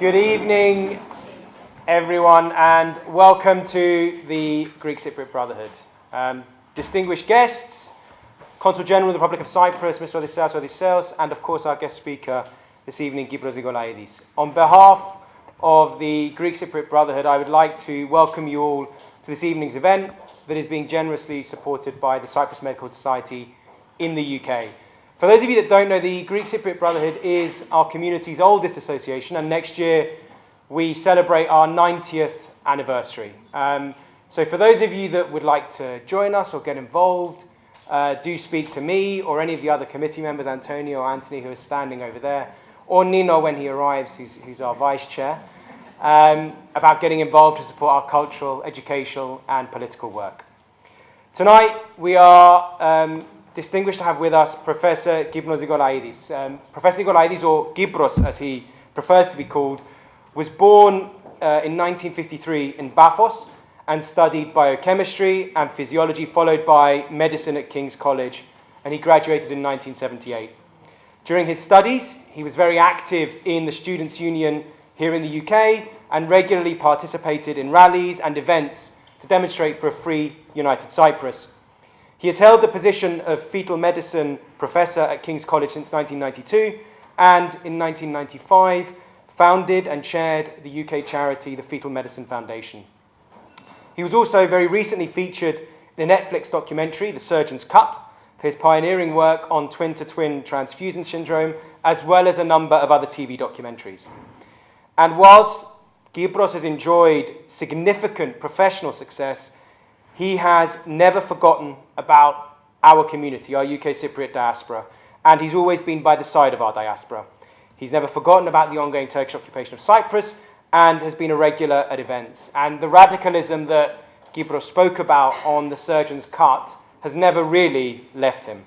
Good evening, everyone, and welcome to the Greek Cypriot Brotherhood. Distinguished guests, Consul General of the Republic of Cyprus, Mr. Odysseus, and of course our guest speaker this evening, Kypros Nicolαΐδης. On behalf of the Greek Cypriot Brotherhood, I would like to welcome you all to this evening's event that is being generously supported by the Cyprus Medical Society in the UK. For those of you that don't know, the Greek Cypriot Brotherhood is our community's oldest association, and next year we celebrate our 90th anniversary. So for those of you that would like to join us or get involved, do speak to me or any of the other committee members, Antonio or Anthony, who are standing over there, or Nino when he arrives, who's our vice chair, about getting involved to support our cultural, educational and political work. Tonight we are distinguished to have with us Professor Kypros Nicolαΐδης. Professor Nicolαΐdis, or Kypros as he prefers to be called, was born in 1953 in Paphos and studied biochemistry and physiology, followed by medicine at King's College, and he graduated in 1978. During his studies, he was very active in the Students' Union here in the UK and regularly participated in rallies and events to demonstrate for a free, united Cyprus. He has held the position of fetal medicine professor at King's College since 1992, and in 1995 founded and chaired the UK charity, the Fetal Medicine Foundation. He was also very recently featured in a Netflix documentary, The Surgeon's Cut, for his pioneering work on twin-to-twin transfusion syndrome, as well as a number of other TV documentaries. And whilst Kypros has enjoyed significant professional success, he has never forgotten about our community, our UK Cypriot diaspora, and he's always been by the side of our diaspora. He's never forgotten about the ongoing Turkish occupation of Cyprus and has been a regular at events. And the radicalism that Kypros spoke about on The Surgeon's Cut has never really left him.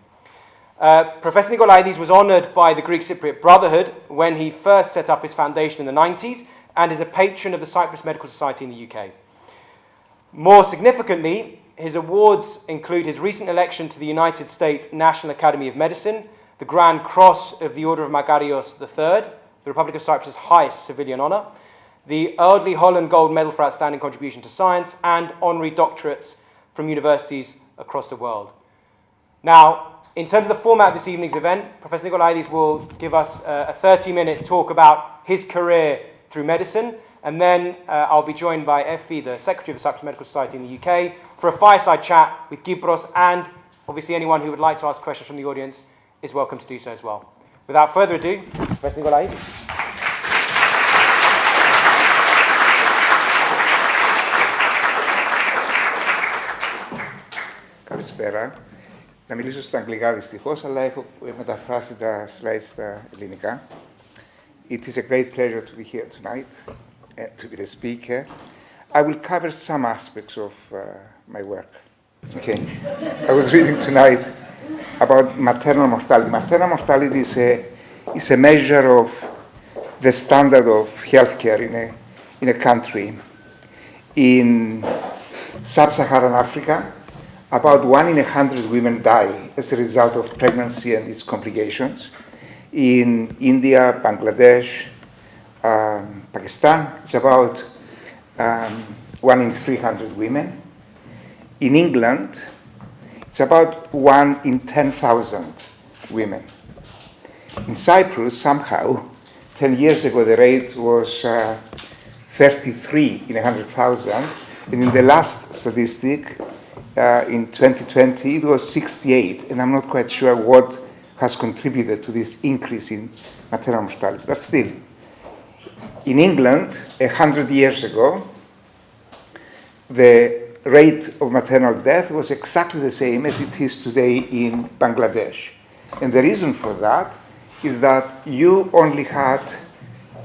Professor Nicolaides was honoured by the Greek Cypriot Brotherhood when he first set up his foundation in the 90s and is a patron of the Cyprus Medical Society in the UK. More significantly, his awards include his recent election to the United States National Academy of Medicine, the Grand Cross of the Order of Magarios III, the Republic of Cyprus' highest civilian honour, the Eardley Holland Gold Medal for Outstanding Contribution to Science, and honorary doctorates from universities across the world. Now, in terms of the format of this evening's event, Professor Nicolaides will give us a 30-minute talk about his career through medicine, and then I'll be joined by Effie, the Secretary of the Cyprus Medical Society in the UK, for a fireside chat with Kypros, and obviously anyone who would like to ask questions from the audience is welcome to do so as well. Without further ado, Professor Nicolaides. Καλησπέρα. Να μιλήσω στα αγγλικά δυστυχώς, αλλά έχω μεταφράσει τα slides στα ελληνικά. It is a great pleasure to be here tonight, to be the speaker. I will cover some aspects of my work. Okay. I was reading tonight about maternal mortality. Maternal mortality is a measure of the standard of healthcare in a country. In sub-Saharan Africa, about 1 in 100 women die as a result of pregnancy and its complications. In India, Bangladesh, Pakistan, it's about 1 in 300 women. In England, it's about 1 in 10,000 women. In Cyprus, somehow, 10 years ago, the rate was 33 in 100,000, and in the last statistic, in 2020, it was 68, and I'm not quite sure what has contributed to this increase in maternal mortality. But still, in England, 100 years ago, the rate of maternal death was exactly the same as it is today in Bangladesh. And the reason for that is that you only had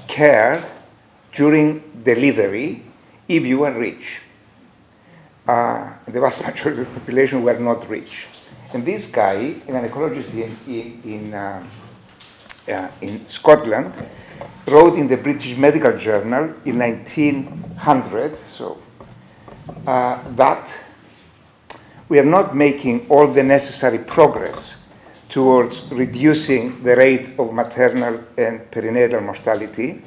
care during delivery if you were rich. The vast majority of the population were not rich. And this guy, a gynecologist in Scotland, wrote in the British Medical Journal in 1900, that we are not making all the necessary progress towards reducing the rate of maternal and perinatal mortality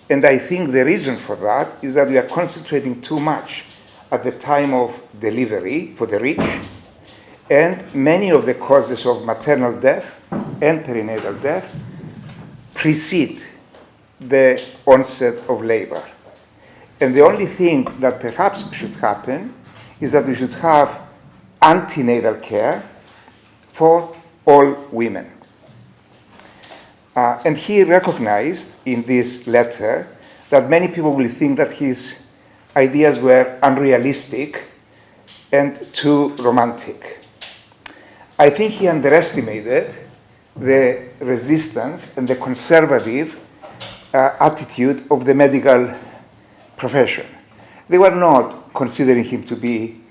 And I think the reason for that is that we are concentrating too much at the time of delivery for the rich, and many of the causes of maternal death and perinatal death precede the onset of labor. And the only thing that perhaps should happen is that we should have antenatal care for all women. And he recognized in this letter that many people will think that his ideas were unrealistic and too romantic. I think he underestimated the resistance and the conservative attitude of the medical profession. They were not considering him to be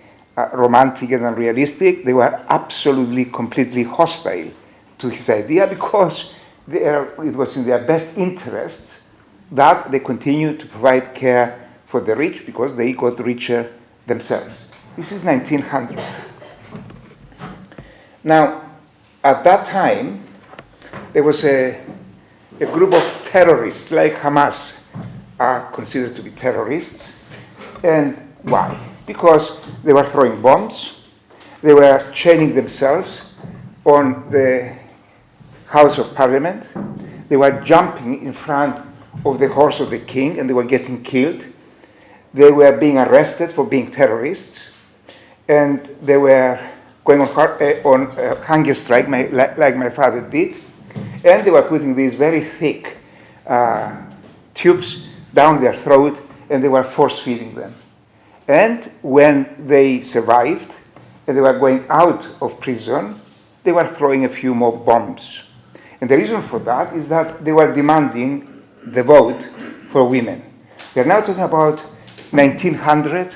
romantic and unrealistic. They were absolutely, completely hostile to his idea because it was in their best interests that they continue to provide care for the rich because they got richer themselves. This is 1900. Now, at that time, there was a group of terrorists, like Hamas are considered to be terrorists. And why? Because they were throwing bombs, they were chaining themselves on the House of Parliament, they were jumping in front of the horse of the king and they were getting killed. They were being arrested for being terrorists, and they were going on hunger strike like my father did, and they were putting these very thick tubes down their throat and they were force-feeding them. And when they survived and they were going out of prison, they were throwing a few more bombs. And the reason for that is that they were demanding the vote for women. We are now talking about 1900,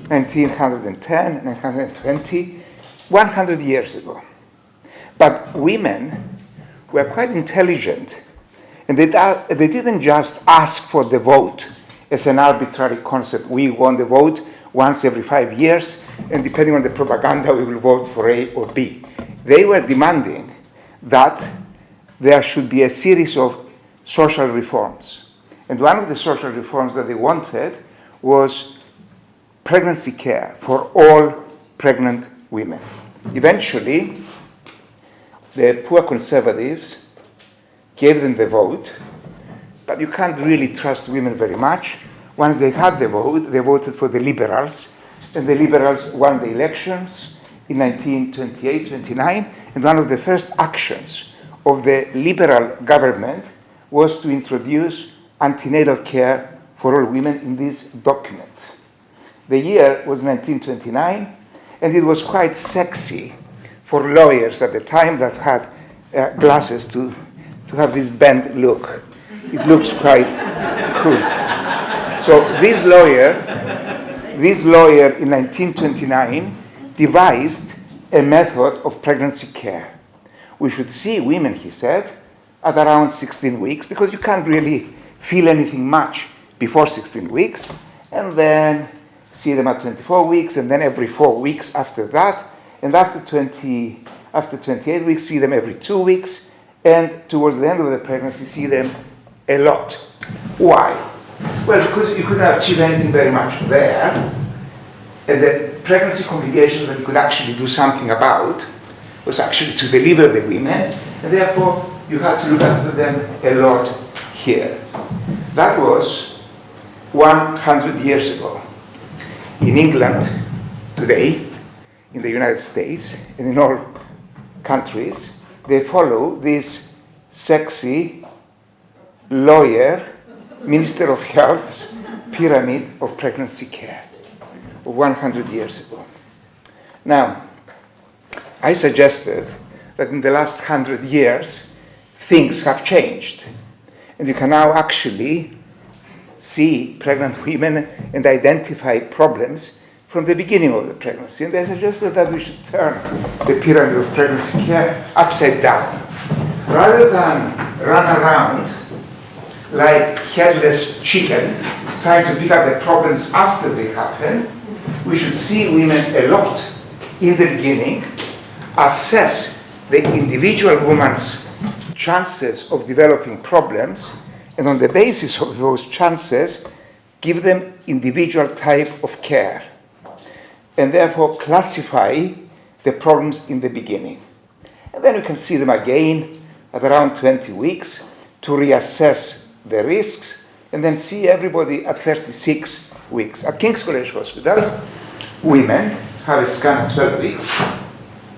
1910, 1920, 100 years ago. But women were quite intelligent, and they didn't just ask for the vote as an arbitrary concept. We want the vote once every 5 years, and depending on the propaganda, we will vote for A or B. They were demanding that there should be a series of social reforms. And one of the social reforms that they wanted was pregnancy care for all pregnant women. Eventually, the poor conservatives gave them the vote, but you can't really trust women very much. Once they had the vote, they voted for the liberals, and the liberals won the elections in 1928-29, and one of the first actions of the liberal government was to introduce antenatal care for all women in this document. The year was 1929, and it was quite sexy for lawyers at the time that had glasses to have this bent look. It looks quite cool. So this lawyer in 1929 devised a method of pregnancy care. We should see women, he said, at around 16 weeks, because you can't really feel anything much before 16 weeks, and then see them at 24 weeks, and then every 4 weeks after that, and after 28 weeks, see them every 2 weeks, and towards the end of the pregnancy, see them a lot. Why? Well, because you couldn't achieve anything very much there, and the pregnancy complications that you could actually do something about was actually to deliver the women, and therefore you had to look after them a lot here. That was 100 years ago. In England today, in the United States, and in all countries, they follow this sexy lawyer, Minister of Health's pyramid of pregnancy care of 100 years ago. Now, I suggested that in the last 100 years, things have changed. And you can now actually see pregnant women and identify problems from the beginning of the pregnancy. And I suggested that we should turn the pyramid of pregnancy care upside down. Rather than run around like headless chicken, trying to pick up the problems after they happen, we should see women a lot in the beginning, assess the individual woman's chances of developing problems, and on the basis of those chances, give them individual type of care, and therefore classify the problems in the beginning. And then we can see them again at around 20 weeks to reassess the risks, and then see everybody at 36 weeks. At King's College Hospital, women have a scan at 12 weeks,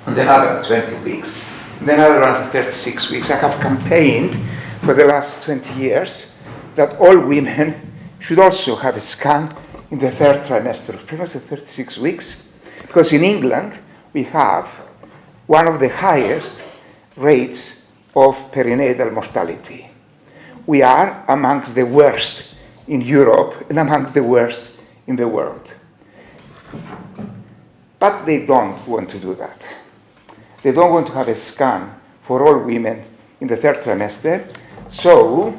and then another at 20 weeks, and then another one at 36 weeks. I have campaigned for the last 20 years that all women should also have a scan in the third trimester of pregnancy at 36 weeks, because in England we have one of the highest rates of perinatal mortality. We are amongst the worst in Europe and amongst the worst in the world. But they don't want to do that. They don't want to have a scan for all women in the third trimester, so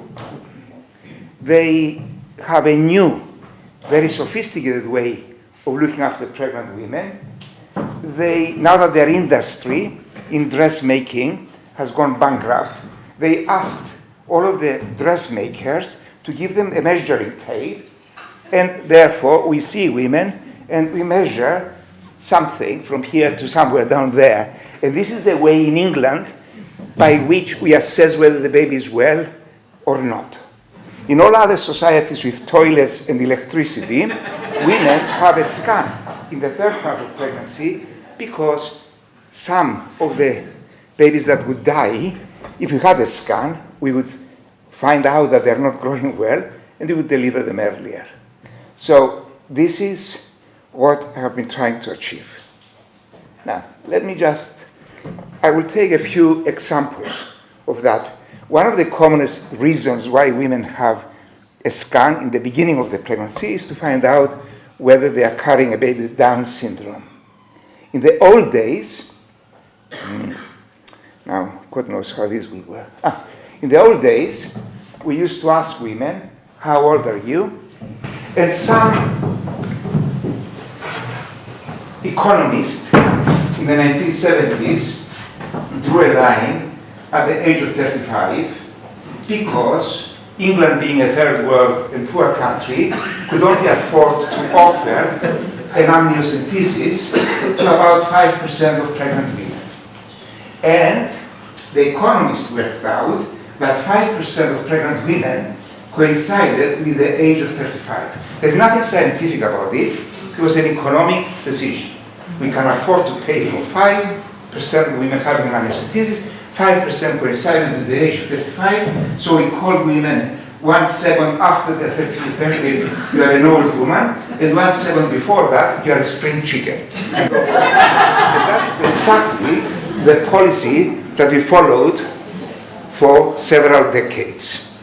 they have a new, very sophisticated way of looking after pregnant women. Now that their industry in dressmaking has gone bankrupt, they asked all of the dressmakers to give them a measuring tape, and therefore we see women and we measure something from here to somewhere down there. And this is the way in England by which we assess whether the baby is well or not. In all other societies with toilets and electricity, women have a scan in the third month of pregnancy, because some of the babies that would die, if we had a scan, we would find out that they're not growing well, and we would deliver them earlier. So this is what I have been trying to achieve. Now, I will take a few examples of that. One of the commonest reasons why women have a scan in the beginning of the pregnancy is to find out whether they are carrying a baby with Down syndrome. In the old days, now God knows how this will work. In the old days, we used to ask women, how old are you? And some economist in the 1970s drew a line at the age of 35, because England, being a third world and poor country, could only afford to offer an amniocentesis to about 5% of pregnant women. And the economists worked out that 5% of pregnant women coincided with the age of 35. There's nothing scientific about it. It was an economic decision. We can afford to pay for 5% of women having an amniocentesis, 5% coincided with the age of 35, so we call women 1 second after their 35th birthday, you are an old woman, and 1 second before that, you are a spring chicken. And that is exactly the policy that we followed for several decades.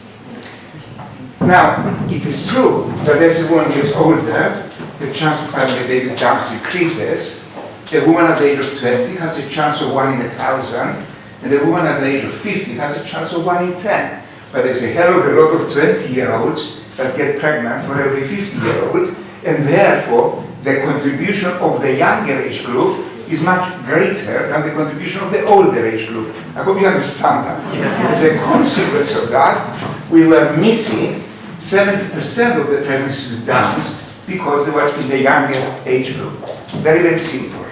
Now, it is true that as a woman gets older, the chance of having a baby Downs increases. A woman at the age of 20 has a chance of 1 in 1,000, and a woman at the age of 50 has a chance of 1 in 10. But there's a hell of a lot of 20-year-olds that get pregnant for every 50-year-old, and therefore the contribution of the younger age group is much greater than the contribution of the older age group. I hope you understand that. Yeah. As a consequence of that, we were missing 70% of the pregnancies with Downs because they were in the younger age group. Very, very simple.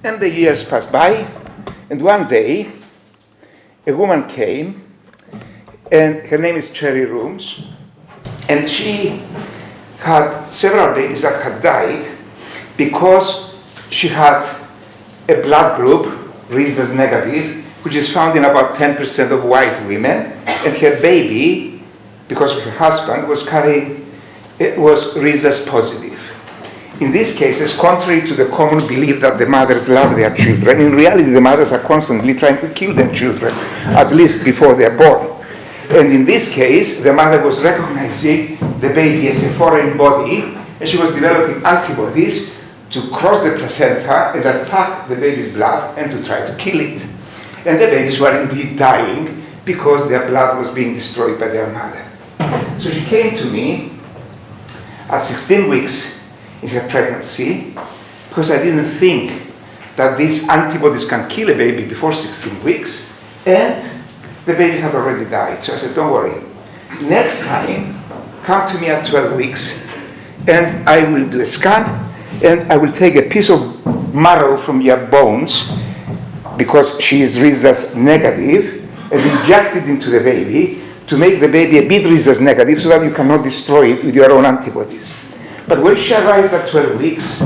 And the years passed by, and one day, a woman came, and her name is Cherry Rooms, and she had several babies that had died because she had a blood group, rhesus negative, which is found in about 10% of white women, and her baby, because of her husband, was rhesus positive. In these cases, contrary to the common belief that the mothers love their children, in reality the mothers are constantly trying to kill their children, at least before they're born. And in this case, the mother was recognizing the baby as a foreign body, and she was developing antibodies to cross the placenta and attack the baby's blood and to try to kill it. And the babies were indeed dying because their blood was being destroyed by their mother. So she came to me at 16 weeks in her pregnancy, because I didn't think that these antibodies can kill a baby before 16 weeks, and the baby had already died. So I said, don't worry. Next time, come to me at 12 weeks, and I will do a scan, and I will take a piece of marrow from your bones, because she is rhesus negative, and inject it into the baby to make the baby a bit rhesus negative so that you cannot destroy it with your own antibodies. But when she arrived at 12 weeks,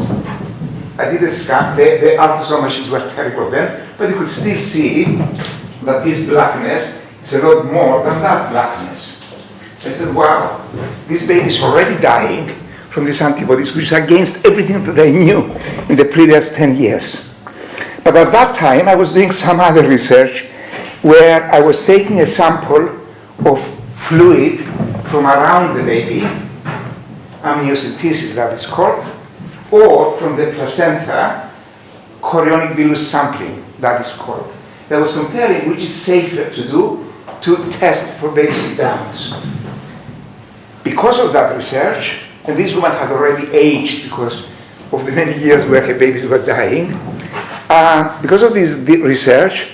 I did a scan. The ultrasound machines were terrible then, but you could still see that this blackness is a lot more than that blackness. I said, wow, this baby is already dying from these antibodies, which is against everything that I knew in the previous 10 years. But at that time, I was doing some other research where I was taking a sample of fluid from around the baby, amniocentesis that is called, or from the placenta, chorionic villus sampling that is called. I was comparing which is safer to do to test for babies with Downs. Because of that research, and this woman had already aged because of the many years where her babies were dying, because of this research,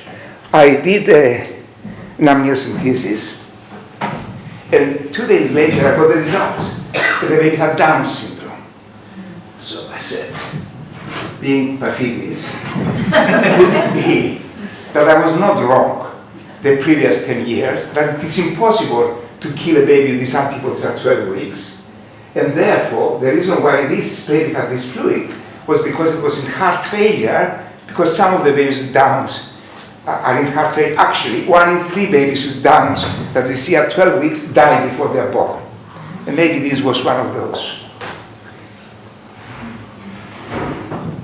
I did an amniocentesis, and 2 days later I got the results. The baby had Down syndrome. So I said, being Perfidis, could it be that I was not wrong the previous 10 years, that it is impossible to kill a baby with these antibodies at 12 weeks, and therefore the reason why this baby had this fluid was because it was in heart failure, because some of the babies with Downs are in heart failure. Actually, 1 in 3 babies with Downs that we see at 12 weeks die before they are born. And maybe this was one of those.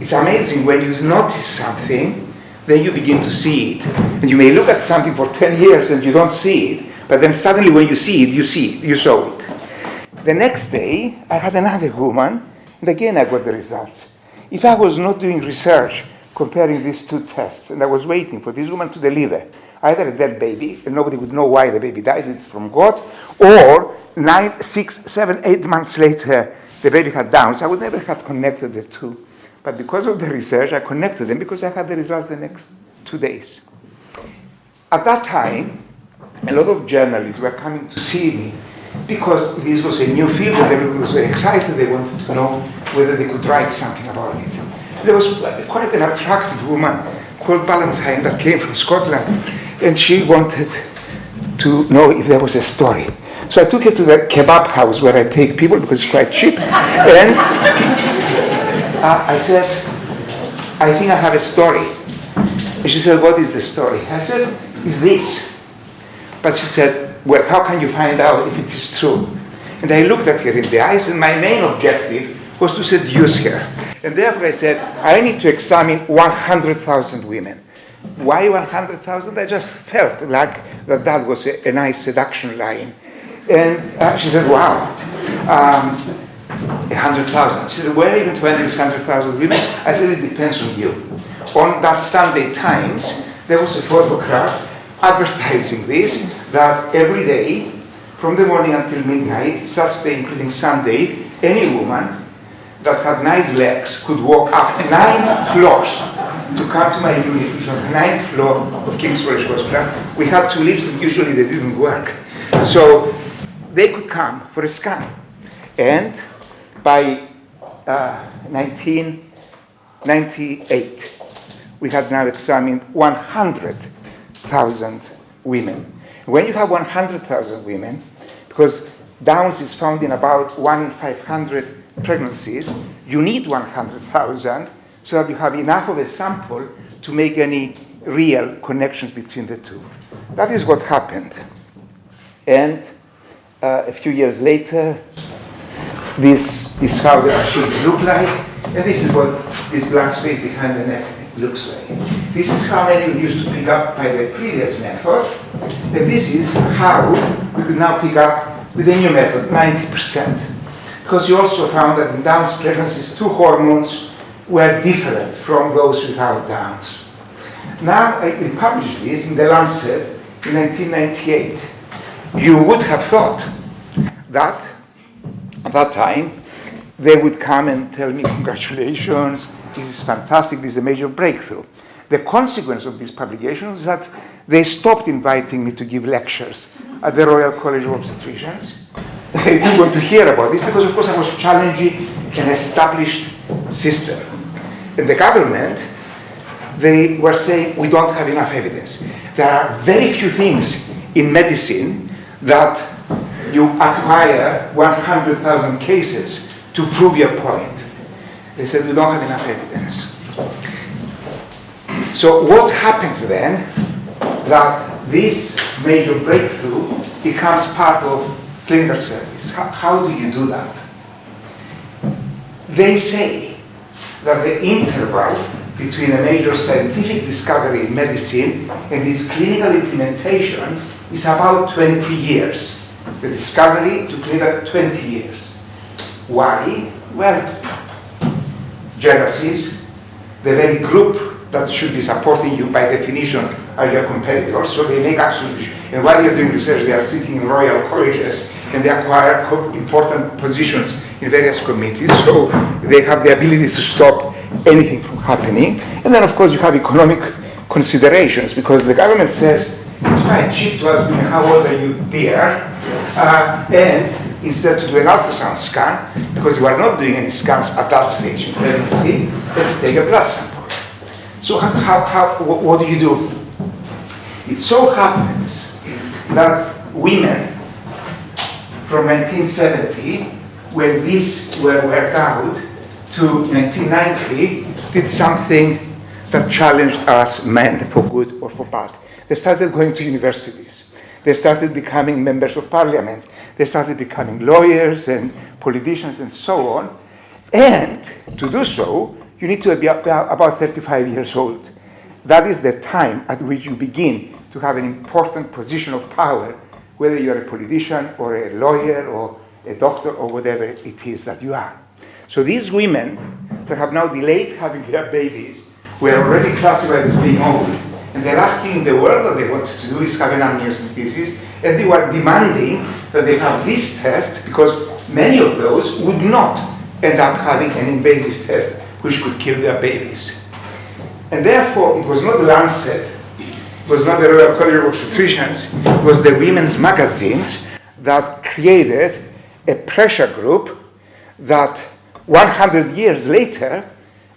It's amazing when you notice something, then you begin to see it. And you may look at something for 10 years and you don't see it, but then suddenly when you see it, you saw it. The next day, I had another woman, and again I got the results. If I was not doing research comparing these two tests, and I was waiting for this woman to deliver either a dead baby, and nobody would know why the baby died, it's from God, or 9, 6, 7, 8 months later, the baby had Downs, I would never have connected the two. But because of the research, I connected them because I had the results the next 2 days. At that time, a lot of journalists were coming to see me because this was a new field and everyone was very excited. They wanted to know whether they could write something about it. There was quite an attractive woman called Valentine that came from Scotland, and she wanted to know if there was a story. So I took her to the kebab house where I take people because it's quite cheap, and I said, I think I have a story. And she said, what is the story? I said, it's this. But she said, well, how can you find out if it is true? And I looked at her in the eyes, and my main objective was to seduce her. And therefore I said, I need to examine 100,000 women. Why 100,000? I just felt like that was a nice seduction line. And she said, wow, 100,000. She said, where are you going to find these 100,000 women? I said, it depends on you. On that Sunday Times, there was a photograph advertising this, that every day, from the morning until midnight, Saturday including Sunday, any woman that had nice legs could walk up 9 floors to come to my unit, which was the 9th floor of Kingsborough Hospital. We had 2 lifts and usually they didn't work. So they could come for a scan. And by 1998, we had now examined 100,000 women. When you have 100,000 women, because Downs is found in about 1 in 500 pregnancies, you need 100,000 so that you have enough of a sample to make any real connections between the two. That is what happened. And a few years later, this is how the machines look like, and this is what this blank space behind the neck looks like. This is how many we used to pick up by the previous method, and this is how we could now pick up with the new method, 90%. Because you also found that in Downs pregnancies, 2 hormones were different from those without Downs. Now, we published this in The Lancet in 1998. You would have thought that at that time, they would come and tell me, congratulations, this is fantastic, this is a major breakthrough. the consequence of this publication is that they stopped inviting me to give lectures at the Royal College of Obstetricians. They didn't want to hear about this because, of course, I was challenging an established system. And the government, they were saying, we don't have enough evidence. There are very few things in medicine that you acquire 100,000 cases to prove your point. They said, we don't have enough evidence. So what happens then, that this major breakthrough becomes part of clinical service? How do you do that? They say that the interval between a major scientific discovery in medicine and its clinical implementation is about 20 years. The discovery to clinical, 20 years. Why? Well, jealousies, the very group that should be supporting you by definition are your competitors, so they make absolutely, and while you're doing research, they are sitting in royal colleges and they acquire important positions in various committees, so they have the ability to stop anything from happening. And then, of course, you have economic considerations, because the government says, it's quite cheap to ask women, how old are you, dear? And instead to do an ultrasound scan, because you are not doing any scans at that stage in pregnancy, then to take a blood sample. So what do you do? It so happens that women from 1970, when these were worked out, to 1990, did something that challenged us men for good or for bad. They started going to universities. They started becoming members of parliament. They started becoming lawyers and politicians and so on. And to do so, you need to be about 35 years old. That is the time at which you begin to have an important position of power, whether you're a politician or a lawyer or a doctor or whatever it is that you are. So these women that have now delayed having their babies were already classified as being old. And the last thing in the world that they wanted to do is have an amniocentesis, and they were demanding that they have this test, because many of those would not end up having an invasive test which could kill their babies. And therefore, it was not Lancet, it was not the Royal College of Obstetricians, it was the women's magazines that created a pressure group that 100 years later,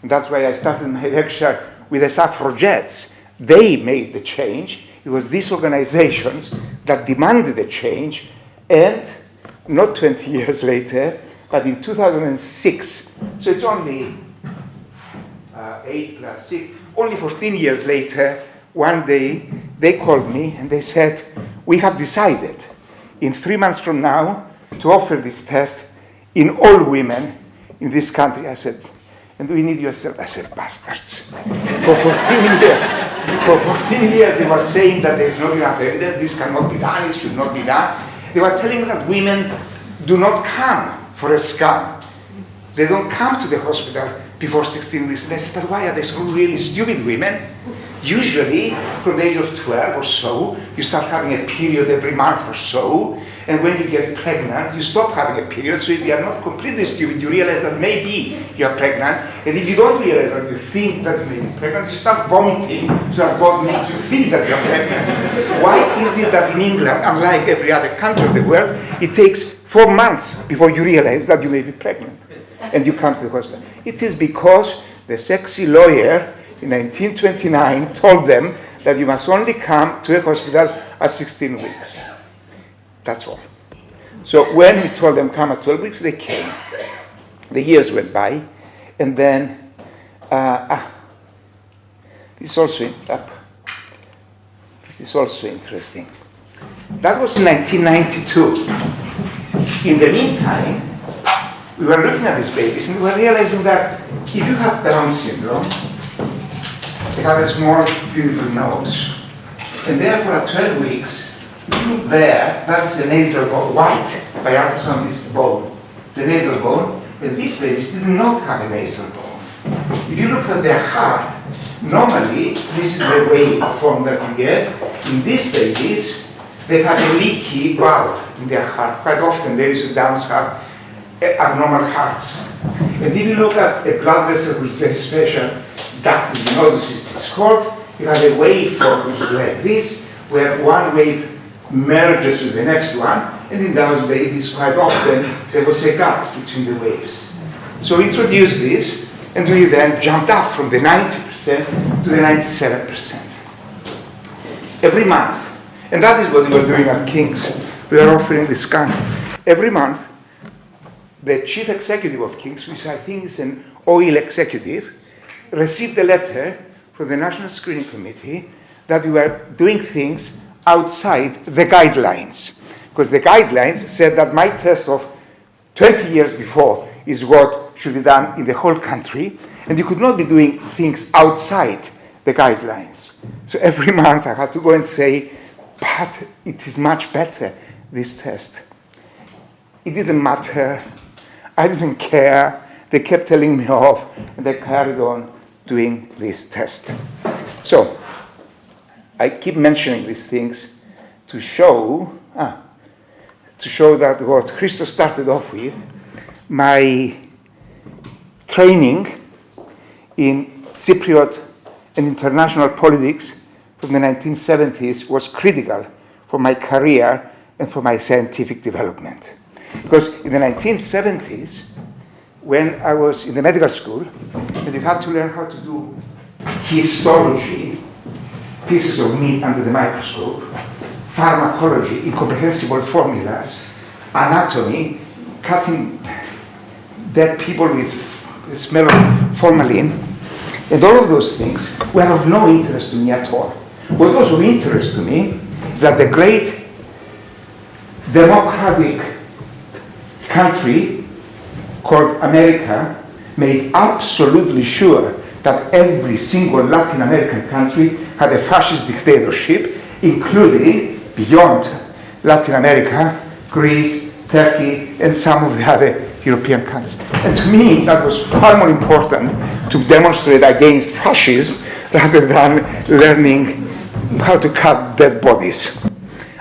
and that's why I started my lecture with the suffragettes, they made the change. It was these organizations that demanded the change, and not 20 years later, but in 2006, so it's only 8 plus 6, only 14 years later, one day they called me and they said, we have decided in 3 months from now to offer this test in all women in this country. I said, and we need your help. I said, bastards. For 14 years. For 14 years they were saying that there's not enough evidence, this cannot be done, it should not be done. They were telling me that women do not come for a scan. They don't come to the hospital before 16 weeks. And I said, but why are they so really stupid women? Usually, from the age of 12 or so, you start having a period every month or so, and when you get pregnant, you stop having a period, so if you are not completely stupid, you realize that maybe you are pregnant, and if you don't realize that you think that you may be pregnant, you start vomiting, so that God makes you think that you are pregnant. Why is it that in England, unlike every other country of the world, it takes 4 months before you realize that you may be pregnant, and you come to the hospital? It is because the sexy lawyer in 1929 told them that you must only come to a hospital at 16 weeks. That's all. So when we told them come at 12 weeks, they came. The years went by, and then this is also interesting. That was in 1992. In the meantime, we were looking at these babies and we were realizing that if you have Down syndrome, they have a small, beautiful nose. And therefore, at 12 weeks, if you look there, that's the nasal bone, white, by ultrasound, this bone. It's a nasal bone, and these babies did not have a nasal bone. If you look at their heart, normally, this is the waveform that you get. In these babies, they have a leaky valve in their heart. Quite often, there is a Down's heart, abnormal hearts. And if you look at a blood vessel which is very special, ducted venosus is called. You have a waveform which is like this, where one wave merges with the next one, and in those babies quite often there was a gap between the waves. So we introduced this, and we then jumped up from the 90% to the 97%. Every month, and that is what we were doing at King's. We are offering this scan. Every month, the chief executive of King's, which I think is an oil executive, received a letter from the National Screening Committee that we were doing things outside the guidelines. Because the guidelines said that my test of 20 years before is what should be done in the whole country, and you could not be doing things outside the guidelines. So every month I had to go and say, but it is much better, this test. It didn't matter. I didn't care. They kept telling me off, and they carried on doing this test. So I keep mentioning these things to show that what Christos started off with, my training in Cypriot and international politics from the 1970s was critical for my career and for my scientific development. Because in the 1970s, when I was in the medical school, and you had to learn how to do histology, pieces of meat under the microscope, pharmacology, incomprehensible formulas, anatomy, cutting dead people with the smell of formalin, and all of those things were of no interest to me at all. What was of interest to me is that the great democratic country called America made absolutely sure that every single Latin American country had a fascist dictatorship, including, beyond Latin America, Greece, Turkey, and some of the other European countries. And to me, that was far more important to demonstrate against fascism rather than learning how to cut dead bodies.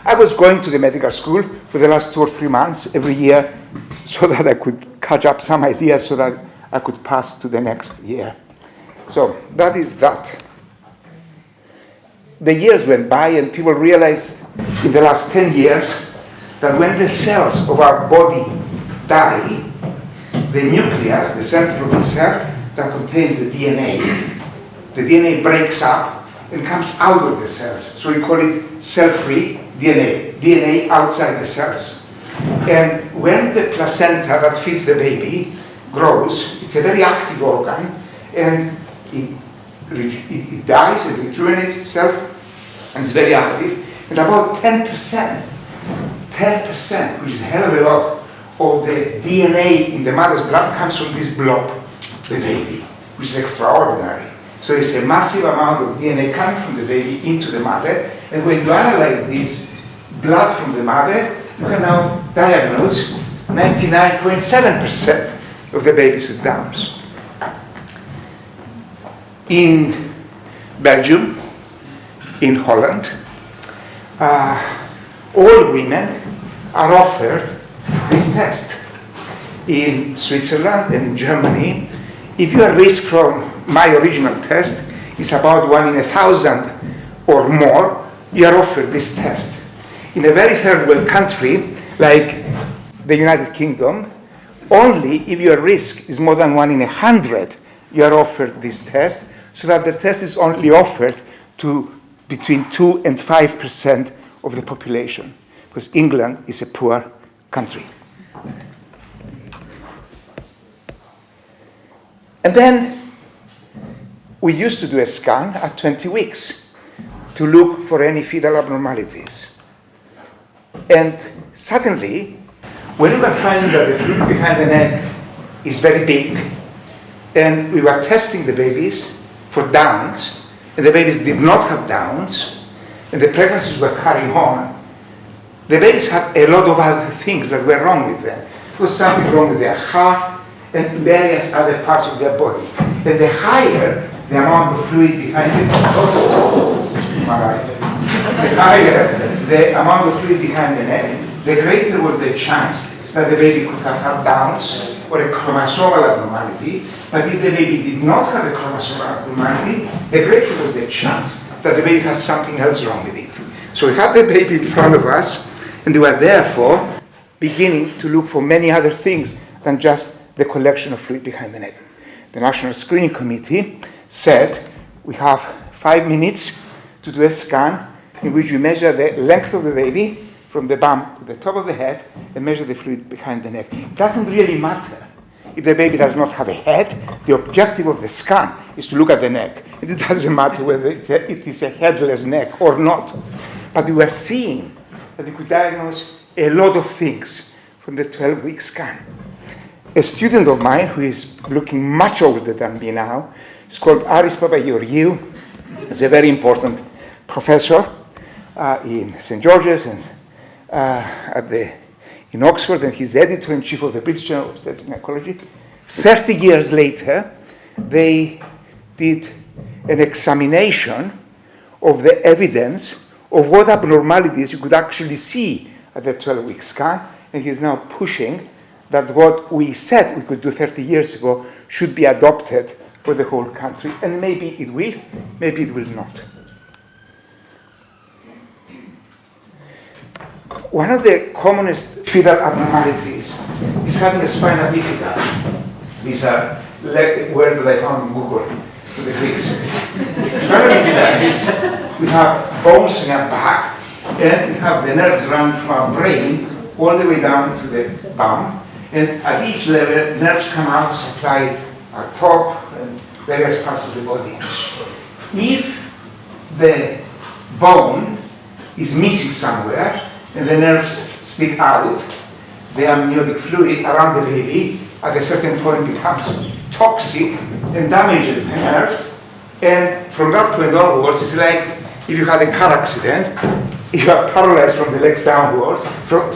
I was going to the medical school for the last 2 or 3 months every year so that I could catch up some ideas so that I could pass to the next year. So that is that. The years went by and people realized in the last 10 years that when the cells of our body die, the nucleus, the center of the cell that contains the DNA breaks up and comes out of the cells. So we call it cell-free DNA outside the cells. And when the placenta that feeds the baby grows, it's a very active organ, and it dies and rejuvenates itself, and it's very active. And about 10%, which is a hell of a lot, of the DNA in the mother's blood comes from this blob, the baby, which is extraordinary. So there's a massive amount of DNA coming from the baby into the mother, and when you analyze this blood from the mother, you can now diagnose 99.7% of the babies with Downs. In Belgium, in Holland, all women are offered this test. In Switzerland and in Germany, if you are risk from my original test, it's about 1 in 1,000 or more, you are offered this test. In a very third world country, like the United Kingdom, only if your risk is more than 1 in 100, you are offered this test, so that the test is only offered to between 2 and 5% of the population, because England is a poor country. And then we used to do a scan at 20 weeks to look for any fetal abnormalities. And suddenly, when we were finding that the fluid behind the neck is very big, and we were testing the babies for Downs, and the babies did not have Downs, and the pregnancies were carrying on, the babies had a lot of other things that were wrong with them. There was something wrong with their heart and various other parts of their body. And the higher the amount of fluid behind the neck, the amount of fluid behind the neck, the greater was the chance that the baby could have had Downs or a chromosomal abnormality, but if the baby did not have a chromosomal abnormality, the greater was the chance that the baby had something else wrong with it. So we had the baby in front of us, and we were therefore beginning to look for many other things than just the collection of fluid behind the neck. The National Screening Committee said we have 5 minutes to do a scan in which we measure the length of the baby from the bum to the top of the head and measure the fluid behind the neck. It doesn't really matter if the baby does not have a head. The objective of the scan is to look at the neck. And it doesn't matter whether it is a headless neck or not. But we were seeing that we could diagnose a lot of things from the 12-week scan. A student of mine who is looking much older than me now is called Aris Papageorgiou. He's a very important professor in St. George's and in Oxford, and he's the editor-in-chief of the British Journal of Obstetrics and Gynecology. 30 years later, they did an examination of the evidence of what abnormalities you could actually see at the 12-week scan, and he's now pushing that what we said we could do 30 years ago should be adopted for the whole country, and maybe it will, maybe it will not. One of the commonest fetal abnormalities is having a spina bifida. These are words that I found in Google for the Greeks. Spina bifida is we have bones in our back, and we have the nerves running from our brain all the way down to the bum, and at each level, nerves come out to supply our top and various parts of the body. If the bone is missing somewhere, and the nerves stick out, the amniotic fluid around the baby at a certain point becomes toxic and damages the nerves. And from that point onwards, it's like if you had a car accident, if you are paralyzed from the legs downwards,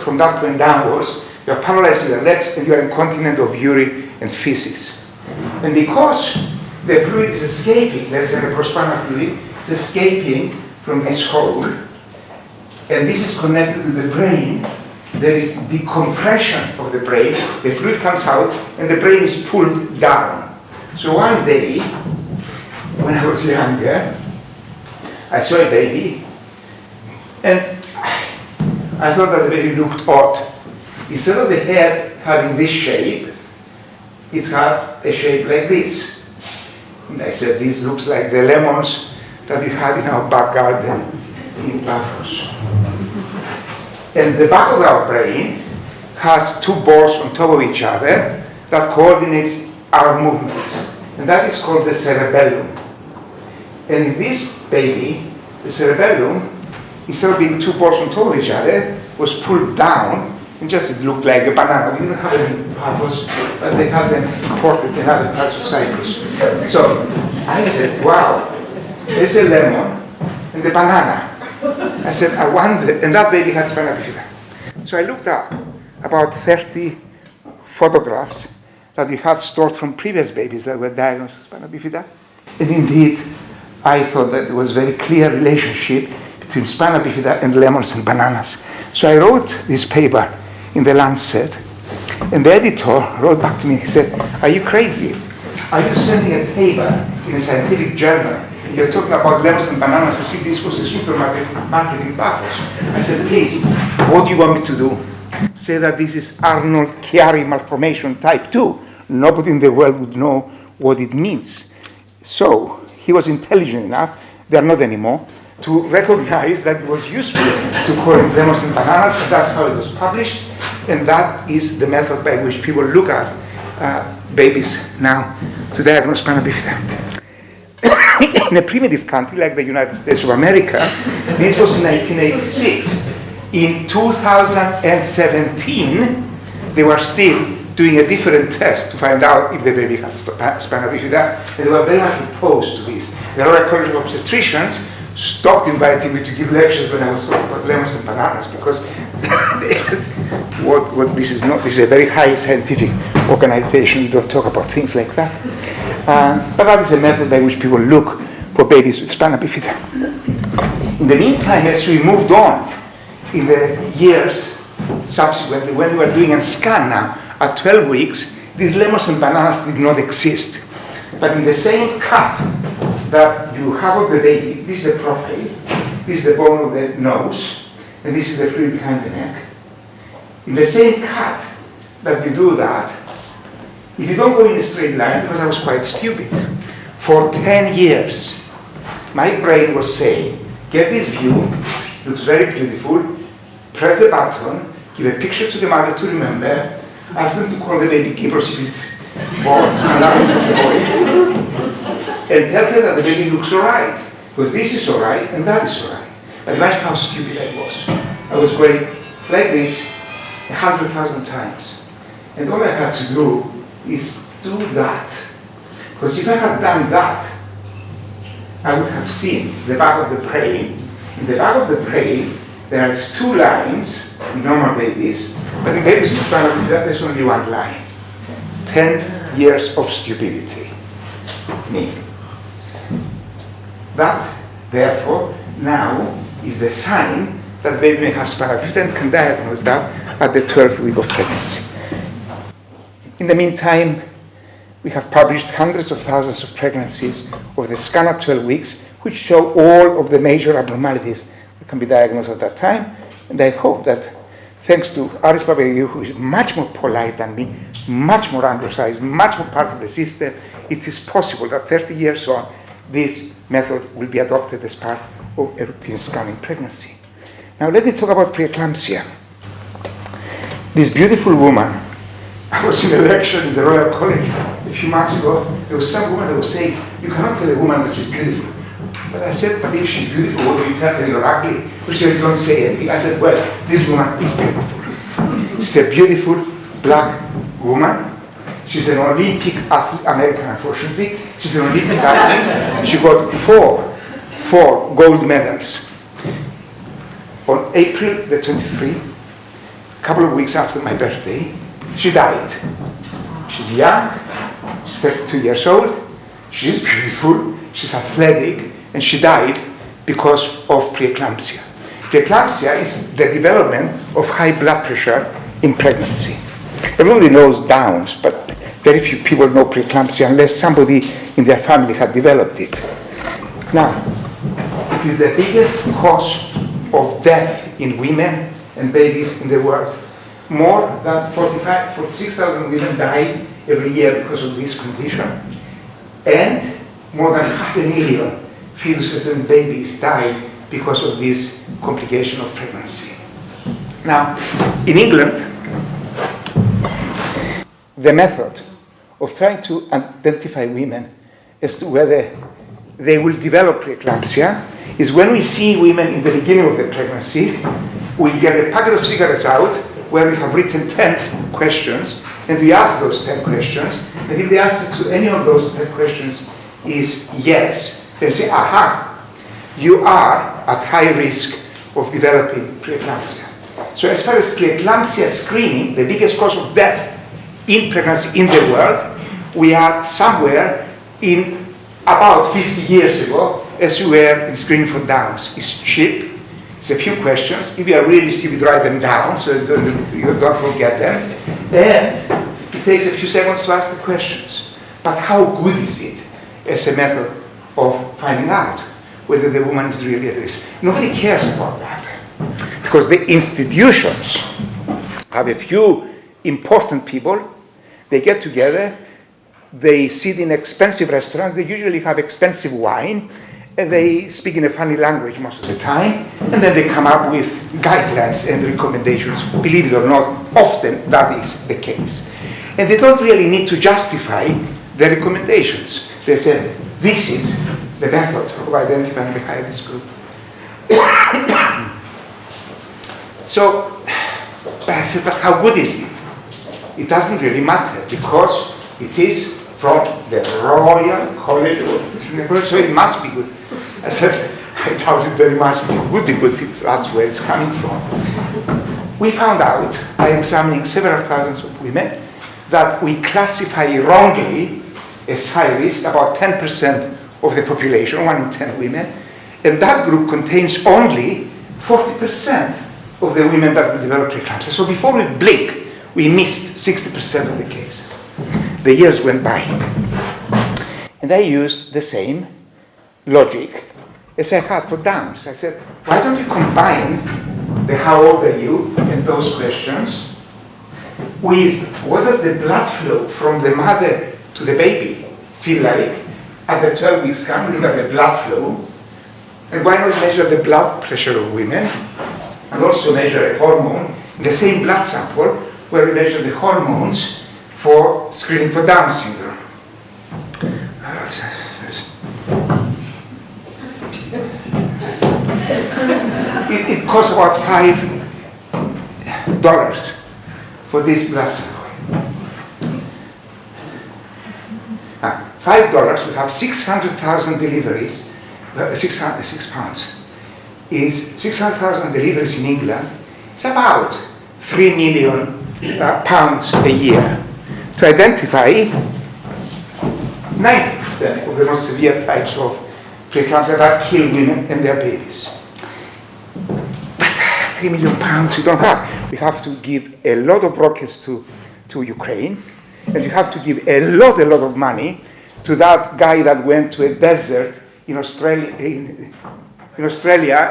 from that point downwards, you are paralyzed in the legs and you are incontinent of urine and feces. And because the fluid is escaping, the cerebrospinal fluid is escaping from this hole, and this is connected to the brain, there is decompression of the brain, the fluid comes out, and the brain is pulled down. So one day, when I was younger, I saw a baby, and I thought that the baby looked odd. Instead of the head having this shape, it had a shape like this. And I said, this looks like the lemons that we had in our back garden in Paphos. And the back of our brain has 2 balls on top of each other that coordinates our movements. And that is called the cerebellum. And in this baby, the cerebellum, instead of being 2 balls on top of each other, was pulled down, and just it looked like a banana. We didn't have them in Paphos, but they had them imported in other parts of Cyprus. So I said, wow, there's a lemon and a banana. I said, I wonder, and that baby had spina bifida. So I looked up about 30 photographs that we had stored from previous babies that were diagnosed with spina bifida. And indeed, I thought that there was a very clear relationship between spina bifida and lemons and bananas. So I wrote this paper in the Lancet, and the editor wrote back to me, he said, are you crazy? Are you sending a paper in a scientific journal? You're talking about lemons and bananas. I see this was a supermarket in Paphos. I said, please, what do you want me to do? Say that this is Arnold-Chiari malformation type 2. Nobody in the world would know what it means. So he was intelligent enough, they are not anymore, to recognize that it was useful to call it lemons and bananas. That's how it was published. And that is the method by which people look at babies now to diagnose spina bifida. In a primitive country like the United States of America, this was in 1986. In 2017, they were still doing a different test to find out if the baby had spina bifida, and they were very much opposed to this. The Royal College of Obstetricians stopped inviting me to give lectures when I was talking about lemons and bananas, because they said, what this is not, this is a very high scientific organization, you don't talk about things like that. But that is a method by which people look for babies with spina bifida. In the meantime, as we moved on in the years subsequently, when we were doing a scan now at 12 weeks, these lemons and bananas did not exist. But in the same cut that you have of the baby, this is the profile, this is the bone of the nose, and this is the fluid behind the neck. In the same cut that you do that, if you don't go in a straight line, because I was quite stupid, for 10 years, my brain was saying, get this view, looks very beautiful, press the button, give a picture to the mother to remember, ask them to call the baby Kύπρος if it's born, and tell her that the baby looks alright, because this is alright and that is alright. But imagine how stupid I was. I was going like this 100,000 times. And all I had to do is do that. Because if I had done that, I would have seen the back of the brain. In the back of the brain, there are 2 lines in normal babies, but in babies with spinal bifida, there's only 1 line. 10 years of stupidity. Me. That, therefore, now is the sign that the baby may have spinal bifida and can diagnose that at the 12th week of pregnancy. In the meantime, we have published hundreds of thousands of pregnancies of the scan at 12 weeks, which show all of the major abnormalities that can be diagnosed at that time. And I hope that, thanks to Aris Papagayou, who is much more polite than me, much more anglicized, much more part of the system, it is possible that 30 years on, this method will be adopted as part of a routine scanning pregnancy. Now let me talk about preeclampsia. This beautiful woman, I was in a lecture in the Royal College a few months ago. There was some woman that was saying, you cannot tell a woman that she's beautiful. But I said, but if she's beautiful, what do you tell her? You're ugly. She said, don't say anything. I said, well, this woman is beautiful. She's a beautiful black woman. She's an Olympic athlete, American unfortunately. She's an Olympic athlete. She got four gold medals. On April the 23rd, a couple of weeks after my birthday, she died. She's young, she's 32 years old, she's beautiful, she's athletic, and she died because of preeclampsia. Preeclampsia is the development of high blood pressure in pregnancy. Everybody knows Downs, but very few people know preeclampsia unless somebody in their family had developed it. Now, it is the biggest cause of death in women and babies in the world. More than 46,000 women die every year because of this condition. And more than 500,000 fetuses and babies die because of this complication of pregnancy. Now, in England, the method of trying to identify women as to whether they will develop preeclampsia is when we see women in the beginning of the pregnancy, we get a packet of cigarettes out where we have written 10 questions, and we ask those 10 questions, and if the answer to any of those 10 questions is yes, they say, aha, you are at high risk of developing preeclampsia. So as far as preeclampsia screening, the biggest cause of death in pregnancy in the world, we are somewhere in about 50 years ago as we were in screening for Downs. It's cheap. It's a few questions. If you are really stupid, write them down so you don't forget them. And it takes a few seconds to ask the questions. But how good is it as a method of finding out whether the woman is really at risk? Nobody cares about that. Because the institutions have a few important people. They get together. They sit in expensive restaurants. They usually have expensive wine. And they speak in a funny language most of the time, and then they come up with guidelines and recommendations. Believe it or not, often that is the case. And they don't really need to justify the recommendations. They say, this is the method of identifying the high-risk group. So, I said, but how good is it? It doesn't really matter, because it is from the Royal College of Ophthalmology, so it must be good. I said, I doubt it very much. It would be good if that's where it's coming from. We found out, by examining several thousands of women, that we classify wrongly as high risk about 10% of the population, 1 in 10 women, and that group contains only 40% of the women that will develop preeclampsia. So before we blink, we missed 60% of the cases. the years went by. And I used the same logic as I had for downs. I said, why don't you combine the how old are you and those questions with what does the blood flow from the mother to the baby feel like at the 12 weeks count, look at the blood flow, and why not measure the blood pressure of women and also measure a hormone in the same blood sample where we measure the hormones for screening for Down syndrome. It costs about $5 for this blood sample. $5, we have 600,000 deliveries, 6 pounds. Is 600,000 deliveries in England, it's about 3 million pounds a year to identify 90% of the most severe types of preeclampsia that kill women and their babies. But 3 million pounds we don't have. We have to give a lot of rockets to Ukraine, and you have to give a lot of money to that guy that went to a desert in Australia,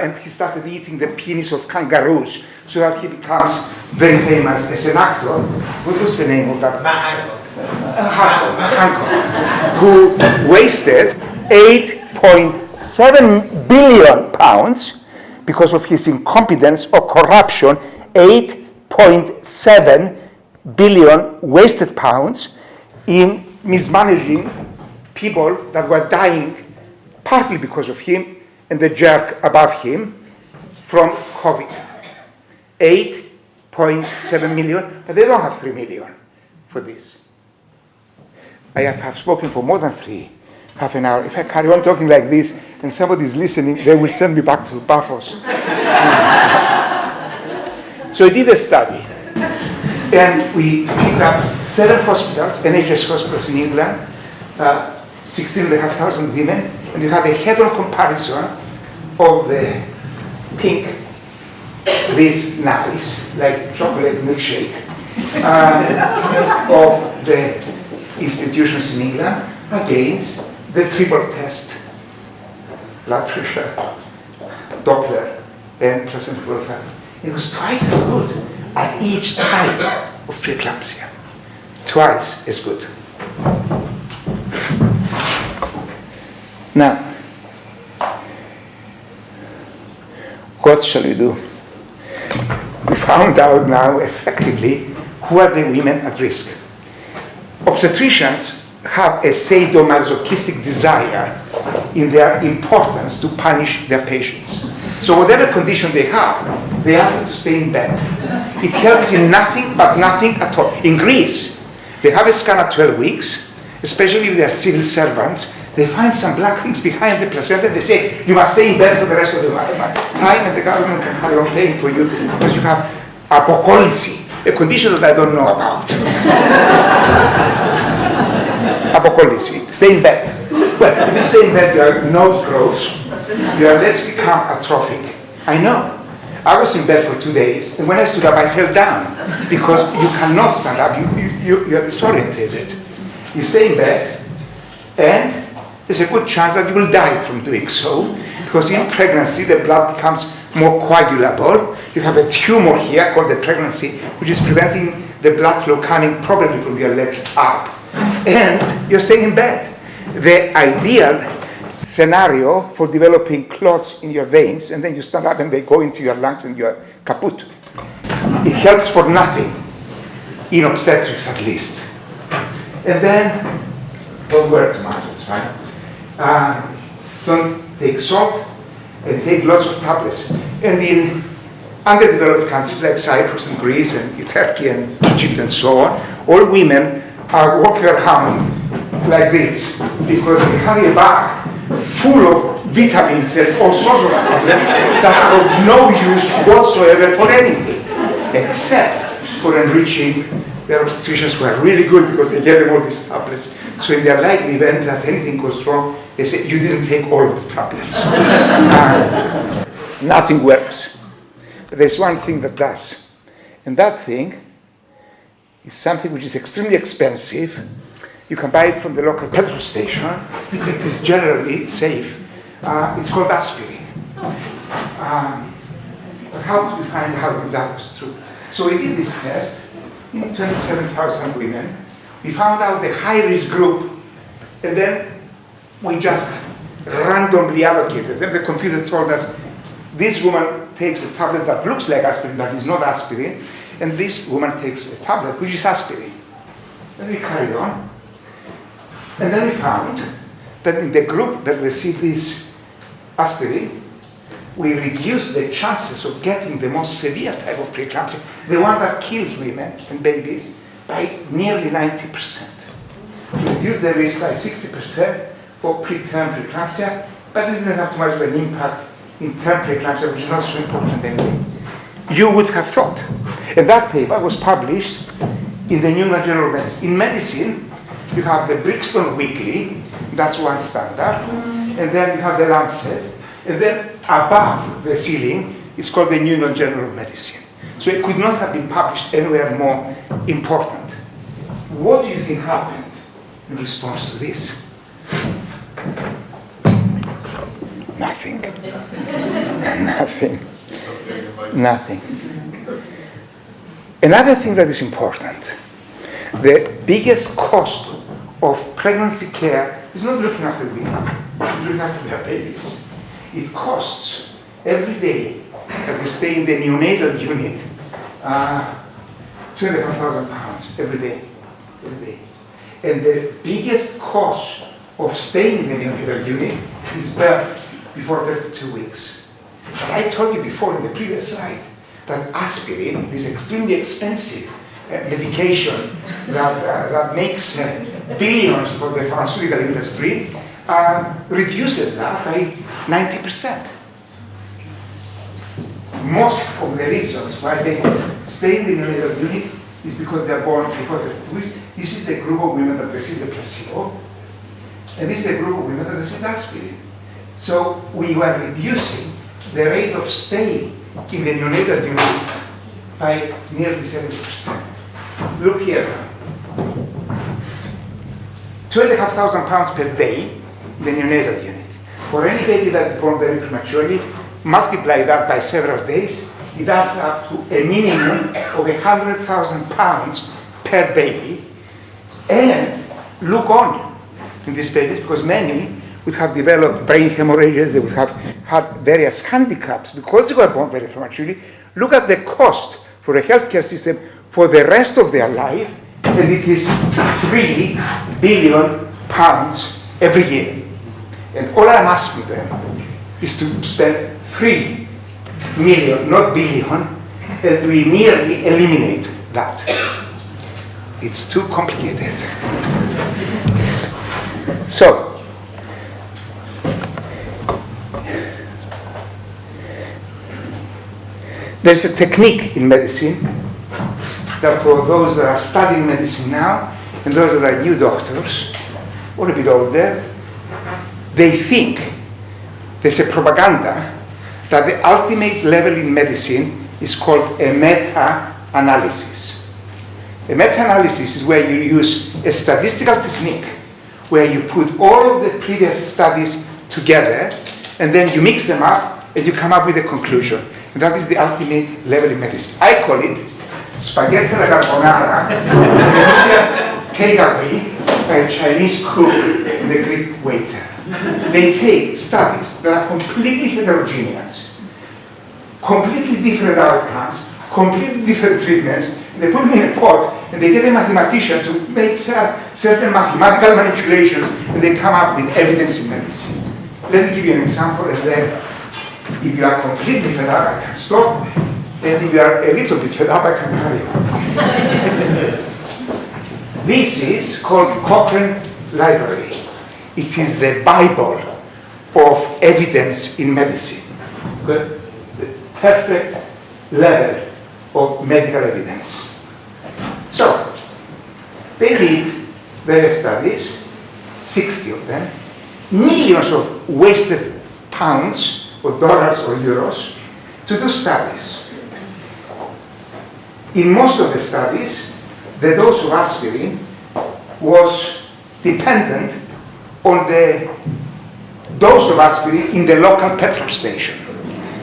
and he started eating the penis of kangaroos so that he becomes very famous as an actor. What was the name of that? Hancock, who wasted 8.7 billion pounds because of his incompetence or corruption. 8.7 billion wasted pounds in mismanaging people that were dying partly because of him and the jerk above him from COVID. 8.7 million, but they don't have 3 million for this. I have spoken for more than half an hour. If I carry on talking like this and somebody's listening, they will send me back to Paphos. So I did a study, and we picked up 7 hospitals, NHS hospitals in England, 16,500 women, and we had a head-on comparison of the pink, this nice, like chocolate milkshake, of the institutions in England against the triple test, blood pressure, Doppler, and placenta growth factor. It was twice as good at each type of preeclampsia. Twice as good. Now, what shall we do? We found out now effectively who are the women at risk. Obstetricians have a sadomasochistic desire in their importance to punish their patients. So whatever condition they have, they ask them to stay in bed. It helps in nothing but nothing at all. In Greece, they have a scan at 12 weeks, especially if they are civil servants. They find some black things behind the placenta. They say, you must stay in bed for the rest of the time, and the government can carry on paying for you because you have apocolysis, a condition that I don't know about. Apocolysis, stay in bed. Well, if you stay in bed, your nose grows, your legs become atrophic. I know. I was in bed for 2 days, and when I stood up, I fell down because you cannot stand up. You are disorientated. You stay in bed, and there's a good chance that you will die from doing so, because in pregnancy the blood becomes more coagulable. You have a tumor here called the pregnancy, which is preventing the blood flow coming probably from your legs up, and you're staying in bed. The ideal scenario for developing clots in your veins, and then you stand up and they go into your lungs and you're kaput. It helps for nothing, in obstetrics at least. And then, don't wear too much, it's fine. Don't take salt, and take lots of tablets. And in underdeveloped countries like Cyprus and Greece and Turkey and Egypt and so on, all women are walking around like this because they carry a bag full of vitamins and all sorts of tablets that are of no use whatsoever for anything, except for enriching their obstetricians who are really good because they get them all these tablets. So in their likely event that anything goes wrong, they say, you didn't take all of the tablets. Nothing works. But there's one thing that does. And that thing is something which is extremely expensive, You can buy it from the local petrol station. It is generally safe. It's called aspirin. But how could we find out if that was true? So we did this test in 27,000 women. We found out the high-risk group, and then we just randomly allocated them. The computer told us, this woman takes a tablet that looks like aspirin, but is not aspirin, and this woman takes a tablet which is aspirin. Then we carried on. And then we found that in the group that received this aspirin, we reduced the chances of getting the most severe type of preeclampsia, the one that kills women and babies, by nearly 90%. We reduced the risk by 60% for preterm preeclampsia, but we didn't have too much of an impact in term preeclampsia, which is not so important anyway. You would have thought. And that paper was published in the New England Journal of Medicine. In medicine, you have the Brixton Weekly, that's one standard, and then you have the Lancet, and then above the ceiling, it's called the New England Journal of Medicine. So it could not have been published anywhere more important. What do you think happened in response to this? Nothing. Nothing. Nothing. Another thing that is important, the biggest cost of pregnancy care is not looking after women, it's looking after their babies. It costs every day that you stay in the neonatal unit £2,500 every day. And the biggest cost of staying in the neonatal unit is birth before 32 weeks. But I told you before in the previous slide that aspirin, this extremely expensive medication that makes billions for the pharmaceutical industry, reduces that by 90%. Most of the reasons why they stay in the neonatal unit is because they are born before 32 weeks. This is the group of women that receive the placebo, and this is the group of women that receive aspirin. So we were reducing the rate of stay in the neonatal unit by nearly 70%. Look here. £2,500 per day in the neonatal unit. For any baby that is born very prematurely, multiply that by several days, it adds up to a minimum of £100,000 per baby. And look on in these babies, because many would have developed brain hemorrhages, they would have had various handicaps because they were born very prematurely. Look at the cost for the healthcare system for the rest of their life, and it is £3 billion every year. And all I'm asking them is to spend 3 million, not billion, and we nearly eliminate that. It's too complicated. So, there's a technique in medicine that for those that are studying medicine now and those that are new doctors, or a bit older, they think there's a propaganda that the ultimate level in medicine is called a meta-analysis. A meta-analysis is where you use a statistical technique where you put all of the previous studies together and then you mix them up and you come up with a conclusion. And that is the ultimate level in medicine. I call it spaghetti alla carbonara, takeaway by a Chinese cook and a Greek waiter. They take studies that are completely heterogeneous, completely different outcomes, completely different treatments, and they put them in a pot, and they get a mathematician to make certain mathematical manipulations, and they come up with evidence in medicine. Let me give you an example, and then if you are completely fed up, I can stop, and if you are a little bit fed up, I can carry on. This is called Cochrane Library. It is the Bible of evidence in medicine. The perfect level of medical evidence. So, they did various studies, 60 of them, millions of wasted pounds or dollars or euros to do studies. In most of the studies, the dose of aspirin was dependent on the dose of aspirin in the local petrol station.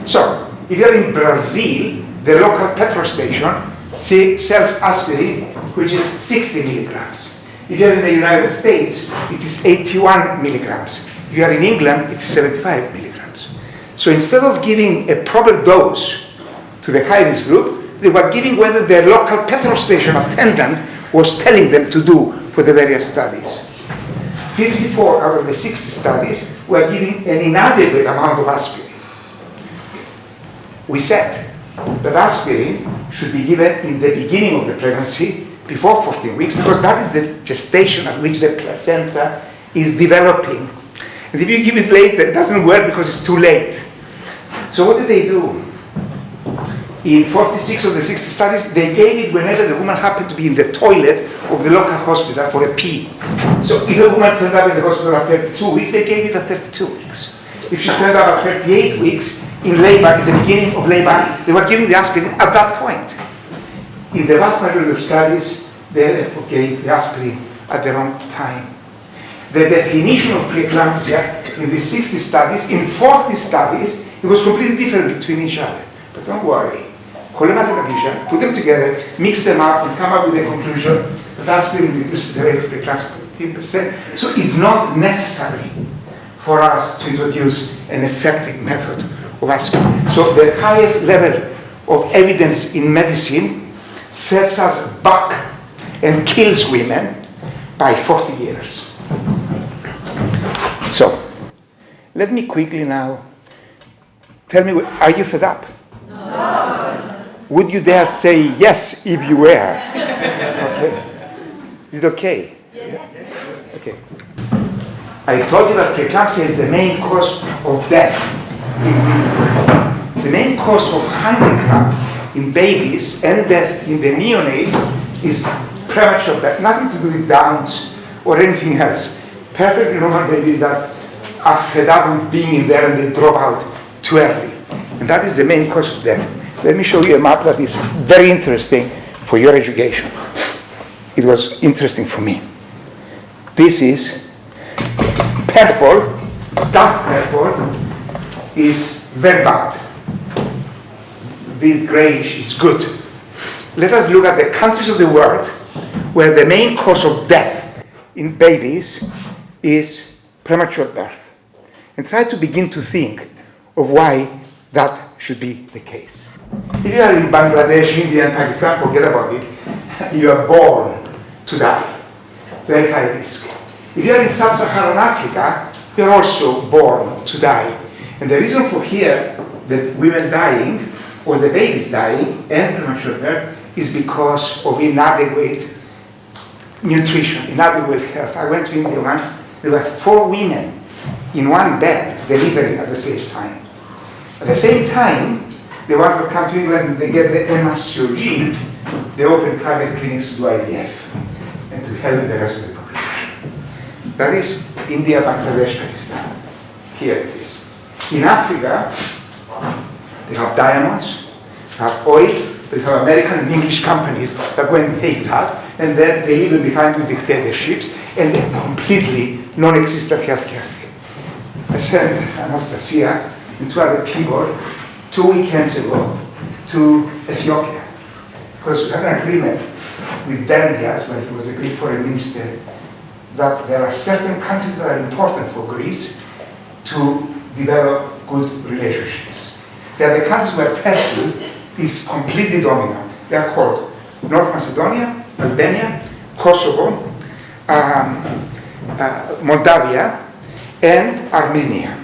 So, if you're in Brazil, the local petrol station sells aspirin, which is 60 milligrams. If you're in the United States, it is 81 milligrams. If you are in England, it is 75 milligrams. So instead of giving a proper dose to the high-risk group, they were giving whether the local petrol station attendant was telling them to do for the various studies. 54 out of the 60 studies were giving an inadequate amount of aspirin. We said that aspirin should be given in the beginning of the pregnancy, before 14 weeks, because that is the gestation at which the placenta is developing. And if you give it later, it doesn't work because it's too late. So what did they do? In 46 of the 60 studies, they gave it whenever the woman happened to be in the toilet of the local hospital for a pee. So if a woman turned up in the hospital at 32 weeks, they gave it at 32 weeks. If she turned up at 38 weeks in labor, at the beginning of labor, they were giving the aspirin at that point. In the vast majority of studies, they gave the aspirin at the wrong time. The definition of preeclampsia in the 60 studies, in 40 studies, it was completely different between each other. But don't worry. Call a mathematician, put them together, mix them up, and come up with a conclusion that aspirin reduces the rate of preeclampsia by 15%. So it's not necessary for us to introduce an effective method of aspirin. So the highest level of evidence in medicine sets us back and kills women by 40 years. So, let me quickly now, tell me, are you fed up? No. Would you dare say yes if you were? Okay. Is it okay? Yes. Okay. I told you that preeclampsia is the main cause of death in women. The main cause of handicap in babies and death in the neonates is premature death, nothing to do with Downs or anything else. Perfectly normal babies that are fed up with being in there and they drop out too early. And that is the main cause of death. Let me show you a map that is very interesting for your education. It was interesting for me. This is purple, dark purple is very bad. This grayish is good. Let us look at the countries of the world where the main cause of death in babies is premature birth. And try to begin to think of why that should be the case. If you are in Bangladesh, India, and Pakistan, forget about it. You are born to die. Very high risk. If you are in sub-Saharan Africa, you are also born to die. And the reason for here, the women dying, or the babies dying, and premature birth, is because of inadequate nutrition, inadequate health. I went to India once, there were 4 women in one bed delivering at the same time. At the same time, the ones that come to England, they get the MRCOG, they open private clinics to do IVF and to help the rest of the population. That is India, Bangladesh, Pakistan. Here it is. In Africa, they have diamonds, they have oil, they have American and English companies that go and take that, and then they leave it behind with dictatorships and a completely non-existent healthcare. I sent Anastasia and 2 other people 2 weekends ago to Ethiopia, because we had an agreement with Dendias, when he was the Greek foreign minister, that there are certain countries that are important for Greece to develop good relationships. They are the countries where Turkey is completely dominant. They are called North Macedonia, Albania, Kosovo, Moldavia, and Armenia.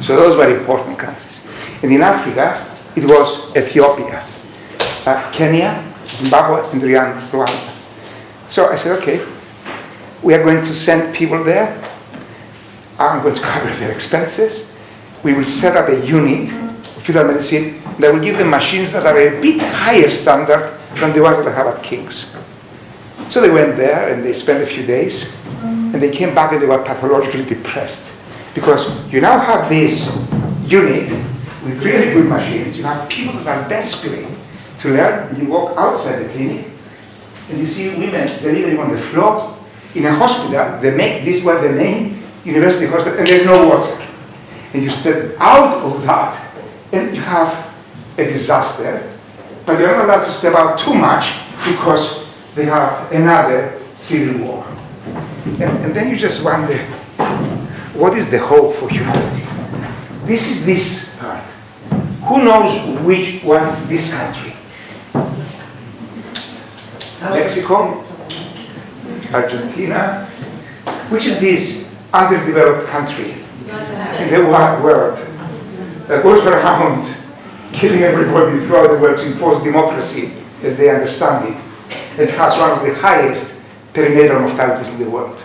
So those were important countries. And in Africa, it was Ethiopia, Kenya, Zimbabwe, and Rwanda. So I said, okay, we are going to send people there. I'm going to cover their expenses. We will set up a unit of fetal medicine that will give them machines that are a bit higher standard than the ones that I have at King's. So they went there and they spent a few days, and they came back and they were pathologically depressed. Because you now have this unit with really good machines, you have people that are desperate to learn. You walk outside the clinic and you see women delivering on the floor, in a hospital, this was the main university hospital, and there's no water. And you step out of that, and you have a disaster, but you're not allowed to step out too much because they have another civil war. And then you just wonder, what is the hope for humanity? This is this part. Who knows which one is this country? Mexico, Argentina, which is this underdeveloped country in the world that goes around killing everybody throughout the world to impose democracy as they understand it, and has one of the highest perinatal mortalities in the world.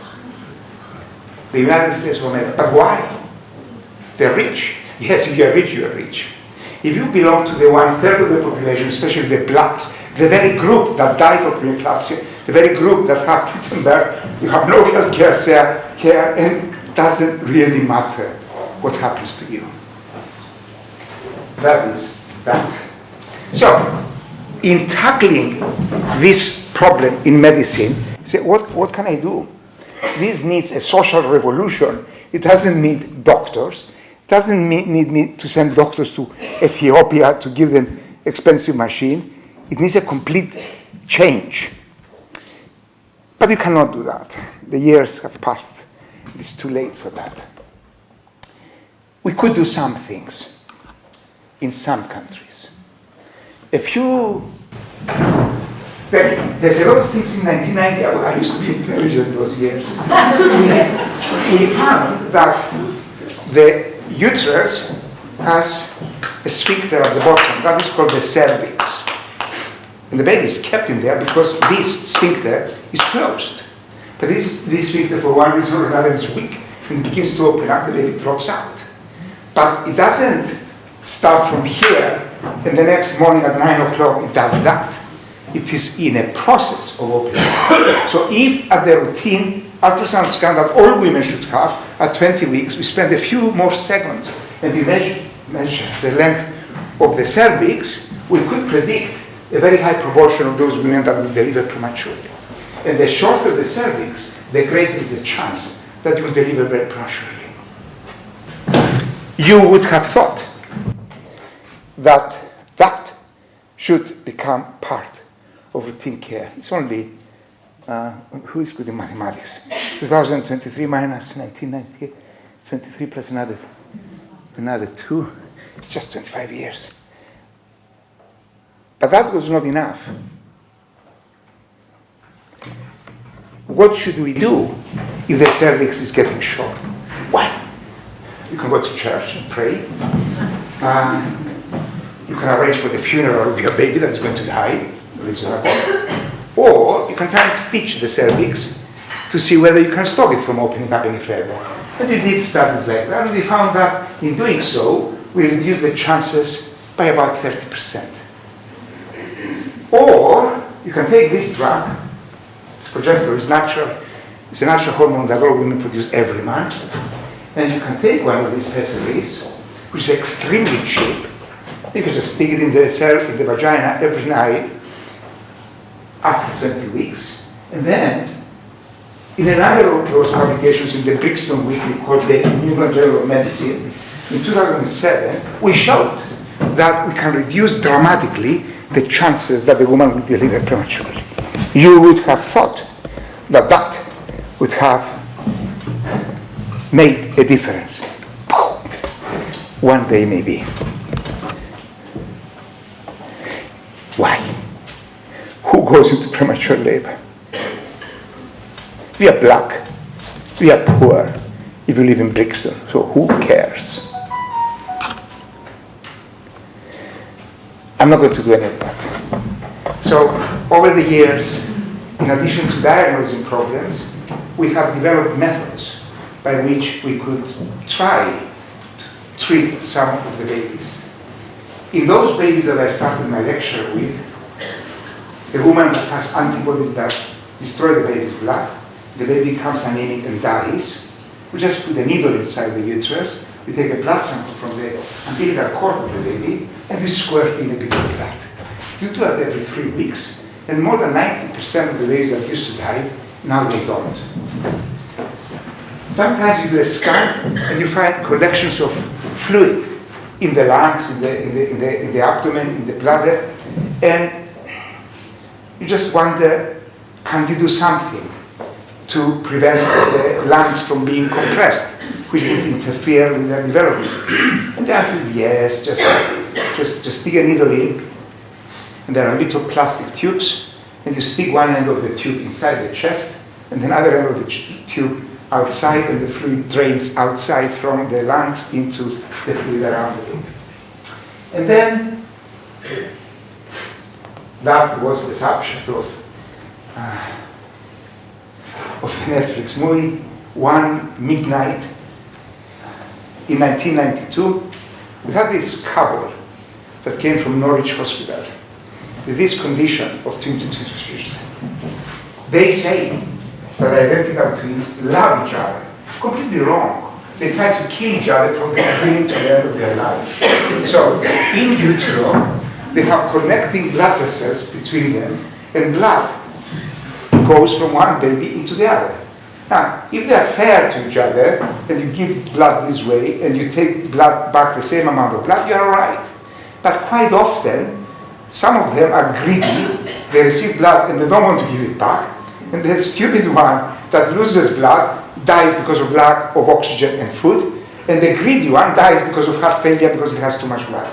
The United States of America. But why? They're rich. Yes, if you're rich, you're rich. If you belong to the 1/3 of the population, especially the blacks, the very group that die for preeclampsia, the very group that have preterm birth, you have no health care, and it doesn't really matter what happens to you. That is that. So, in tackling this problem in medicine, say, what can I do? This needs a social revolution. It doesn't need doctors. It doesn't need me to send doctors to Ethiopia to give them expensive machine. It needs a complete change. But you cannot do that. The years have passed. It's too late for that. We could do some things in some countries. There's a lot of things in 1990. I used to be intelligent those years. We found that the uterus has a sphincter at the bottom. That is called the cervix. And the baby is kept in there because this sphincter is closed. But this sphincter, for one reason or another, is weak. When it begins to open up, the baby drops out. But it doesn't start from here, and the next morning at 9 o'clock it does that. It is in a process of opening. So if at the routine ultrasound scan that all women should have at 20 weeks, we spend a few more seconds and we measure the length of the cervix, we could predict a very high proportion of those women that will deliver prematurely. And the shorter the cervix, the greater is the chance that you will deliver very prematurely. You would have thought that that should become part of routine care. It's only, who is good in mathematics? 2023 minus 1998, 23 plus another 2, just 25 years. But that was not enough. What should we do if the cervix is getting short? Well, you can go to church and pray. You can arrange for the funeral of your baby that's going to die, reasonable. Or you can try and stitch the cervix to see whether you can stop it from opening up any further. And we did studies like that, and we found that in doing so, we reduced the chances by about 30%. Or you can take this drug. Progesterone is natural. It's a natural hormone that all women produce every month. And you can take one of these pessaries, which is extremely cheap. You can just stick it in the vagina every night after 20 weeks. And then, in another of those publications in the Brixton Weekly called the New England Journal of Medicine, in 2007, we showed that we can reduce dramatically the chances that the woman will deliver prematurely. You would have thought that that would have made a difference. One day maybe. Why? Who goes into premature labor? We are black, we are poor, if you live in Brixton, so who cares? I'm not going to do any of that. So, over the years, in addition to diagnosing problems, we have developed methods by which we could try to treat some of the babies. In those babies that I started my lecture with, the woman that has antibodies that destroy the baby's blood, the baby becomes anemic and dies. We just put a needle inside the uterus, we take a blood sample from the umbilical cord of the baby, and we squirt in a bit of blood. You do that every 3 weeks, and more than 90% of the babies that used to die Now they don't. Sometimes you do a scan and you find collections of fluid in the lungs, in the abdomen, in the bladder, and you just wonder, can you do something to prevent the lungs from being compressed, which would interfere with their development? And the answer is yes, just stick a needle in, and there are little plastic tubes, and you stick one end of the tube inside the chest, and another end of the tube outside, and the fluid drains outside from the lungs into the fluid around the tube. And then, that was the subject of the Netflix movie, One Midnight in 1992. We had this couple that came from Norwich Hospital with this condition of twin twins. They say that identical twins love each other. Completely wrong. They try to kill each other from the beginning to the end of their life. So, in utero, they have connecting blood vessels between them, and blood goes from one baby into the other. Now, if they are fair to each other, and you give blood this way, and you take blood back the same amount of blood, you are right. But quite often, some of them are greedy, they receive blood and they don't want to give it back, and the stupid one that loses blood dies because of lack of oxygen and food, and the greedy one dies because of heart failure because it has too much blood.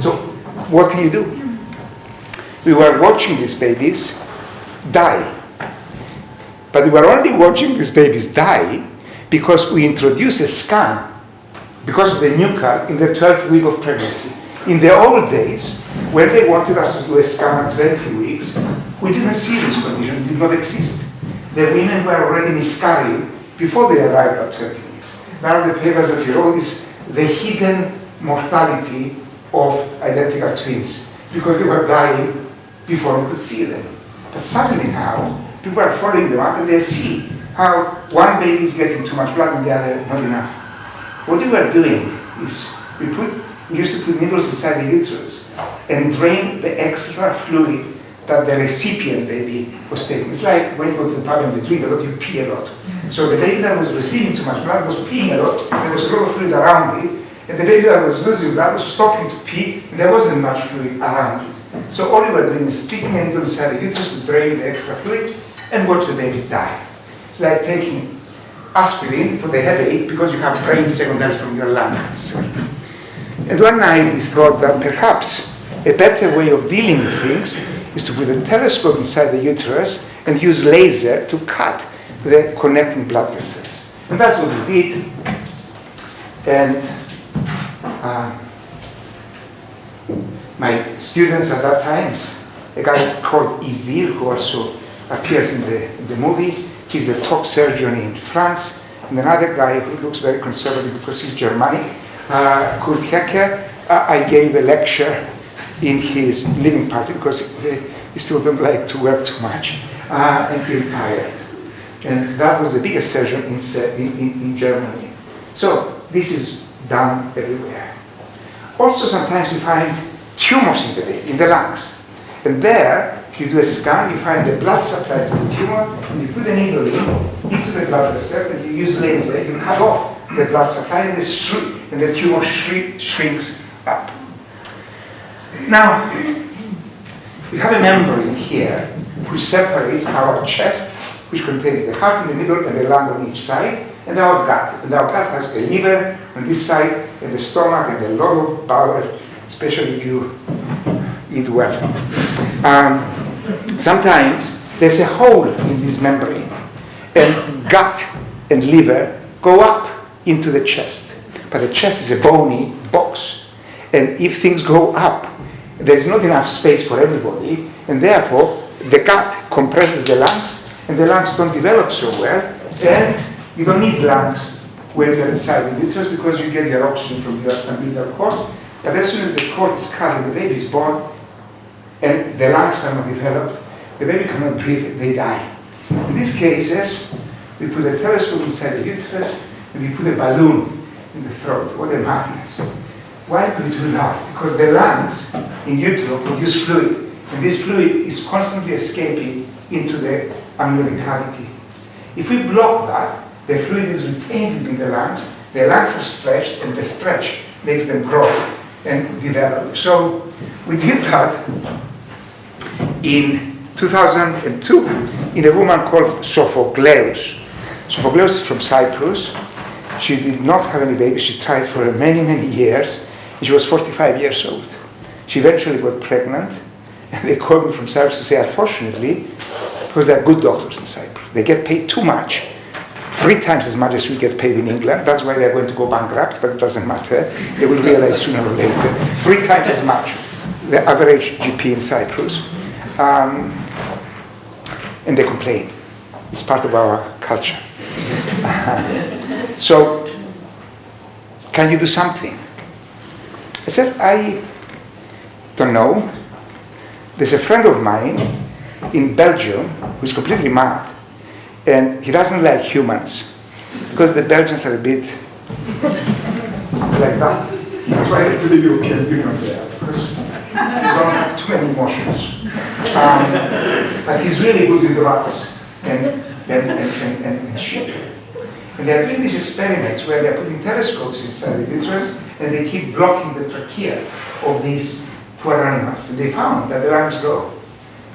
So, what can you do? We were watching these babies die. But we were only watching these babies die because we introduced a scan because of the nuchal in the 12th week of pregnancy. In the old days, when they wanted us to do a scan at 20 weeks, we didn't see this condition, it did not exist. The women were already miscarrying before they arrived at 20 weeks. Now the papers that we wrote is the hidden mortality of identical twins, because they were dying before we could see them. But suddenly now, people are following them up and they see how one baby is getting too much blood and the other not enough. What we were doing is we used to put needles inside the uterus and drain the extra fluid that the recipient baby was taking. It's like when you go to the pub and you drink a lot, you pee a lot. So the baby that was receiving too much blood was peeing a lot, there was a lot of fluid around it, and the baby that was losing blood was stopping to pee, and there wasn't much fluid around it. So all we were doing is sticking a needle inside the uterus to drain the extra fluid and watch the babies die. It's like taking aspirin for the headache because you have brain secondaries from your lung cancer. And one night we thought that perhaps a better way of dealing with things is to put a telescope inside the uterus and use laser to cut the connecting blood vessels. And that's what we did. And my students at that time, a guy called Yves, who also appears in the movie. He's the top surgeon in France. And another guy who looks very conservative because he's Germanic, Kurt Hecker. I gave a lecture in his living party because these people don't like to work too much. And he retired. And that was the biggest surgeon in Germany. So this is done everywhere. Also sometimes you find tumors in the lungs. And there, if you do a scan, you find the blood supply to the tumor, and you put a needle into the blood vessel, and you use laser, you cut off the blood supply, and the tumor shrinks up. Now, we have a membrane here which separates our chest, which contains the heart in the middle and the lung on each side, and our gut. And our gut has a liver on this side, and the stomach, and a lot of bowel, especially if you eat well. Sometimes there's a hole in this membrane, and gut and liver go up into the chest. But the chest is a bony box, and if things go up, there is not enough space for everybody, and therefore the gut compresses the lungs, and the lungs don't develop so well, and you don't need lungs when you're inside the uterus because you get your oxygen from your umbilical cord. But as soon as the cord is cut and the baby is born, and the lungs are not developed, the baby cannot breathe, they die. In these cases, we put a telescope inside the uterus, and we put a balloon in the throat. What a madness. Why do we do that? Because the lungs in utero produce fluid, and this fluid is constantly escaping into the amniotic cavity. If we block that, the fluid is retained within the lungs are stretched, and the stretch makes them grow and develop. So we did that in 2002 in a woman called Sophocleus. Sophocleus is from Cyprus. She did not have any babies. She tried for many, many years. And she was 45 years old. She eventually got pregnant, and they called me from Cyprus to say, unfortunately, because they're good doctors in Cyprus, they get paid too much, 3 times as much as we get paid in England. That's why they're going to go bankrupt, but it doesn't matter. They will realize sooner or later. 3 times as much, the average GP in Cyprus. And they complain. It's part of our culture. So, can you do something? I said, I don't know. There's a friend of mine in Belgium who's completely mad, and he doesn't like humans because the Belgians are a bit like that. That's why they do the European Union there, because they don't have too many emotions. But he's really good with rats and sheep. And they're doing these experiments where they're putting telescopes inside the uterus and they keep blocking the trachea of these poor animals. And they found that the lungs grow.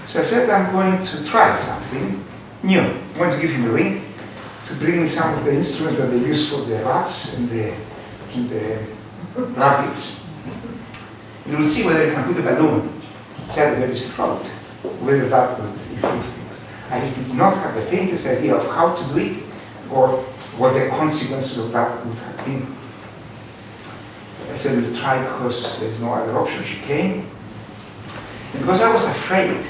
So I said, I'm going to try something new. I'm going to give him a ring to bring me some of the instruments that they use for the rats and the rabbits. And we'll see whether you can put a balloon inside the baby's throat, whether that would improve things. I did not have the faintest idea of how to do it or what the consequences of that would have been. I said, we'll try because there's no other option. She came. And because I was afraid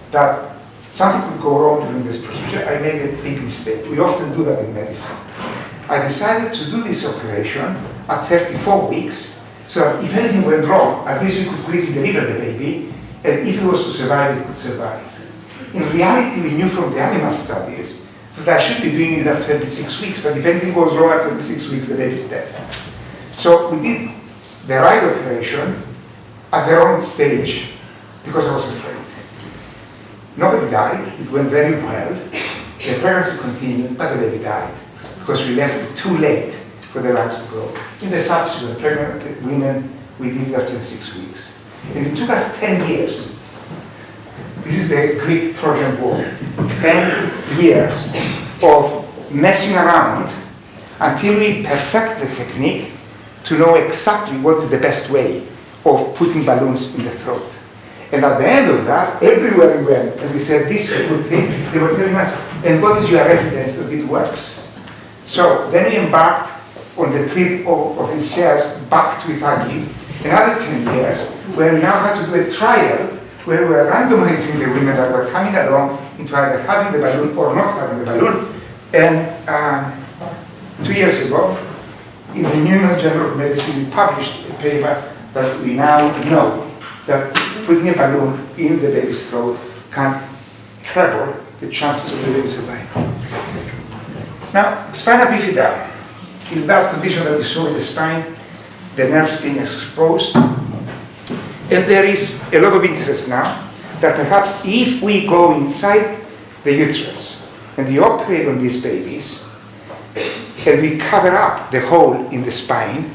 that something could go wrong during this procedure, I made a big mistake. We often do that in medicine. I decided to do this operation at 34 weeks, so that if anything went wrong, at least we could quickly deliver the baby, and if it was to survive, it could survive. In reality, we knew from the animal studies that I should be doing it at 26 weeks, but if anything goes wrong at 26 weeks, the baby's dead. So we did the right operation at the wrong stage because I was afraid. Nobody died, it went very well. The pregnancy continued, but the baby died because we left it too late for the lungs to grow. In the subsequent pregnant women, we did it after 6 weeks. And it took us 10 years. This is the Greek Trojan War. 10 years of messing around until we perfect the technique to know exactly what is the best way of putting balloons in the throat. And at the end of that, everywhere we went, and we said, this is a good thing, they were telling us, and what is your evidence that it works? So then we embarked on the trip of Odysseus back to Italy, another 10 years, where we now had to do a trial where we were randomizing the women that were coming along into either having the balloon or not having the balloon. And 2 years ago, in the New England Journal of Medicine, we published a paper that we now know that putting a balloon in the baby's throat can treble the chances of the baby surviving. Now, spina bifida is that condition that you saw in the spine, the nerves being exposed. And there is a lot of interest now that perhaps if we go inside the uterus and we operate on these babies, and we cover up the hole in the spine,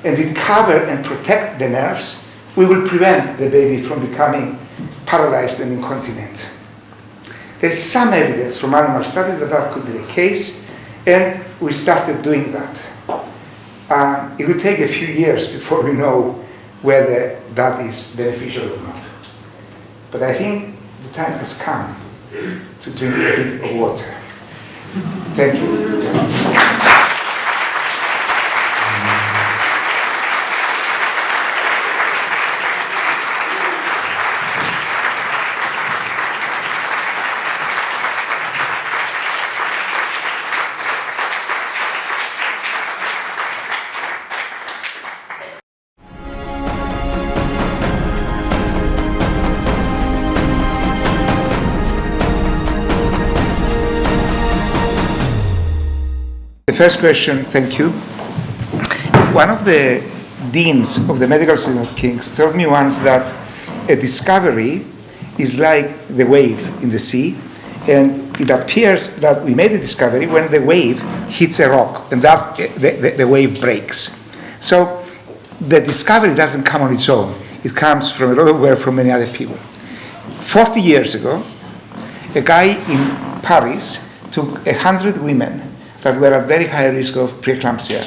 and we cover and protect the nerves, we will prevent the baby from becoming paralyzed and incontinent. There's some evidence from animal studies that that could be the case, and we started doing that. It will take a few years before we know whether that is beneficial or not. But I think the time has come to drink a bit of water. Thank you. The first question, thank you. One of the deans of the medical students at King's told me once that a discovery is like the wave in the sea, and it appears that we made a discovery when the wave hits a rock, and that the wave breaks. So the discovery doesn't come on its own. It comes from a lot of work from many other people. 40 years ago, a guy in Paris took 100 women that were at very high risk of preeclampsia,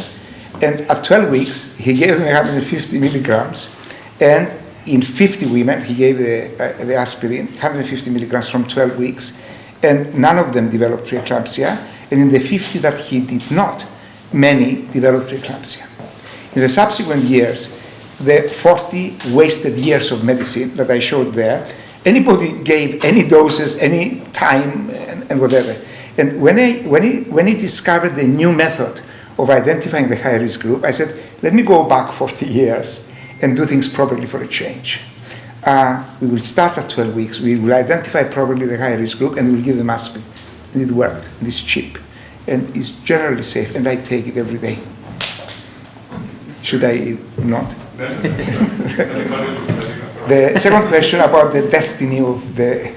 and at 12 weeks, he gave them 150 milligrams, and in 50 women, he gave the aspirin, 150 milligrams from 12 weeks, and none of them developed preeclampsia, and in the 50 that he did not, many developed preeclampsia. In the subsequent years, the 40 wasted years of medicine that I showed there, anybody gave any doses, any time, and whatever. And when he discovered the new method of identifying the high-risk group, I said, let me go back 40 years and do things properly for a change. We will start at 12 weeks. We will identify properly the high-risk group, and we will give them aspirin. And it worked. And it's cheap. And it's generally safe, and I take it every day. Should I not? The second question about the destiny of the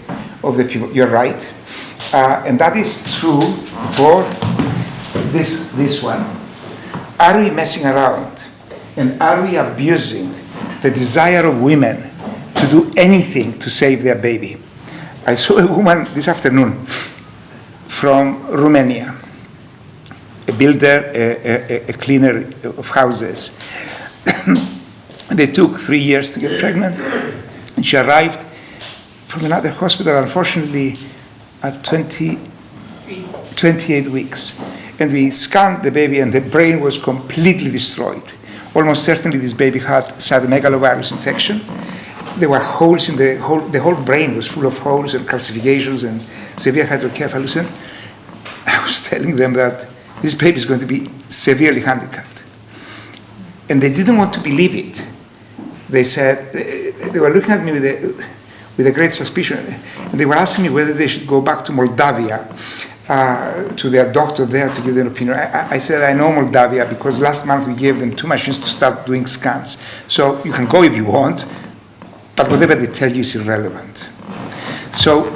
people. You're right. And that is true for this one. Are we messing around? And are we abusing the desire of women to do anything to save their baby? I saw a woman this afternoon from Romania, a builder, a cleaner of houses. They took 3 years to get pregnant, and she arrived from another hospital, unfortunately, at 28 weeks. And we scanned the baby, and the brain was completely destroyed. Almost certainly this baby had cytomegalovirus infection. There were holes in the whole brain was full of holes and calcifications and severe hydrocephalus. And I was telling them that this baby is going to be severely handicapped. And they didn't want to believe it. They said, they were looking at me with a great suspicion. And they were asking me whether they should go back to Moldavia, to their doctor there to give their opinion. I said, I know Moldavia because last month we gave them 2 machines to start doing scans. So you can go if you want, but whatever they tell you is irrelevant. So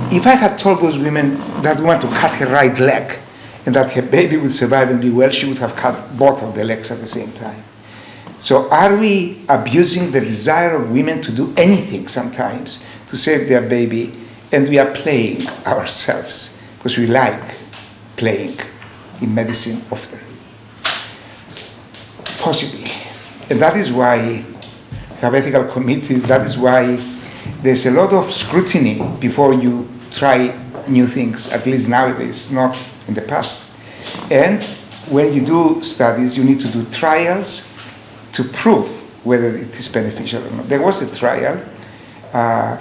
if I had told those women that we want to cut her right leg and that her baby would survive and be well, she would have cut both of the legs at the same time. So are we abusing the desire of women to do anything sometimes to save their baby, and we are playing ourselves because we like playing in medicine often? Possibly. And that is why we have ethical committees. That is why there's a lot of scrutiny before you try new things, at least nowadays, not in the past. And when you do studies, you need to do trials to prove whether it is beneficial or not. There was a trial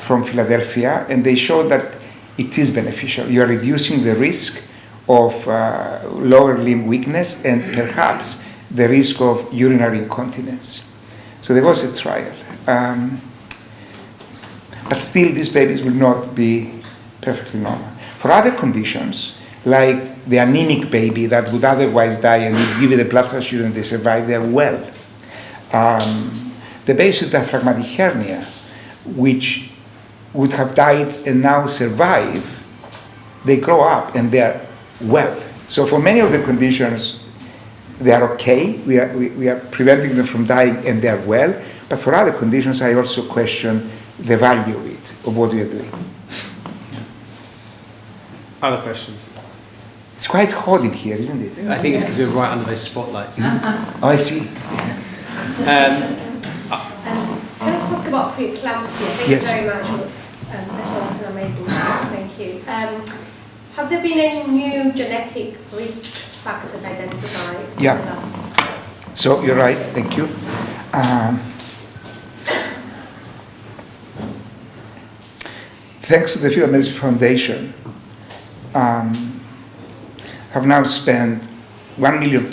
from Philadelphia, and they showed that it is beneficial. You are reducing the risk of lower limb weakness and perhaps the risk of urinary incontinence. So there was a trial. But still, these babies will not be perfectly normal. For other conditions, like the anemic baby that would otherwise die and you give it a blood transfusion and they survive, they're well. The babies with diaphragmatic hernia, which would have died and now survive, they grow up and they're well. So for many of the conditions, they are okay. We are preventing them from dying and they're well. But for other conditions, I also question the value of it, of what we are doing. Other questions? It's quite hot in here, isn't it? I think it's because we're right under those spotlights. Oh, I see. Can I just ask about preeclampsia? Thank Yes. you very much. This was an amazing talk. Thank you. Have there been any new genetic risk factors identified in the last? So you're right. Thank you. Thanks to the Fetal Medicine Foundation, have now spent £1 million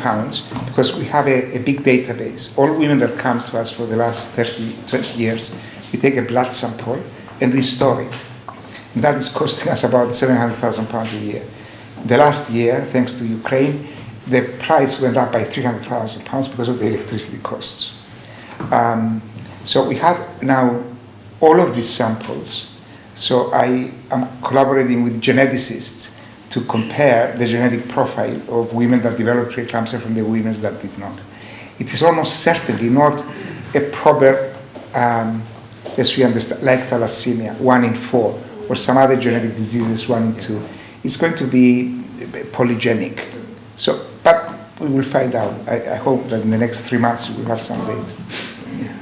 because we have a big database. All women that come to us for the last 20 years, we take a blood sample and we store it. And that is costing us about £700,000 a year. The last year, thanks to Ukraine, the price went up by £300,000 because of the electricity costs. So we have now all of these samples So I am collaborating with geneticists to compare the genetic profile of women that developed preeclampsia from the women that did not. It is almost certainly not a proper, as we understand, like thalassemia, 1 in 4, or some other genetic diseases, 1 in 2. It's going to be polygenic. So, but we will find out. I hope that in the next 3 months we will have some data. Yeah.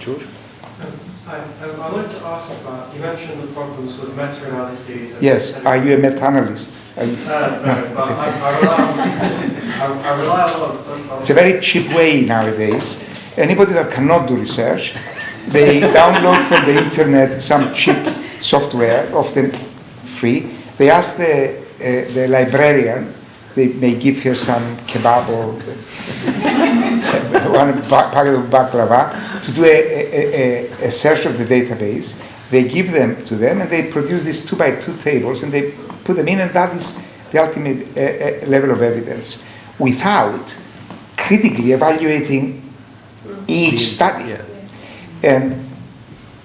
George? I wanted to ask about, you mentioned the problems with meta-analyses. Yes, are you a meta-analyst? No, but I rely a lot on... It's a very cheap way nowadays. Anybody that cannot do research, they download from the internet some cheap software, often free. They ask the librarian, they may give her some kebab or one packet of baklava to do a search of the database. They give them to them and they produce these 2x2 tables and they put them in, and that is the ultimate level of evidence without critically evaluating each study. Yeah.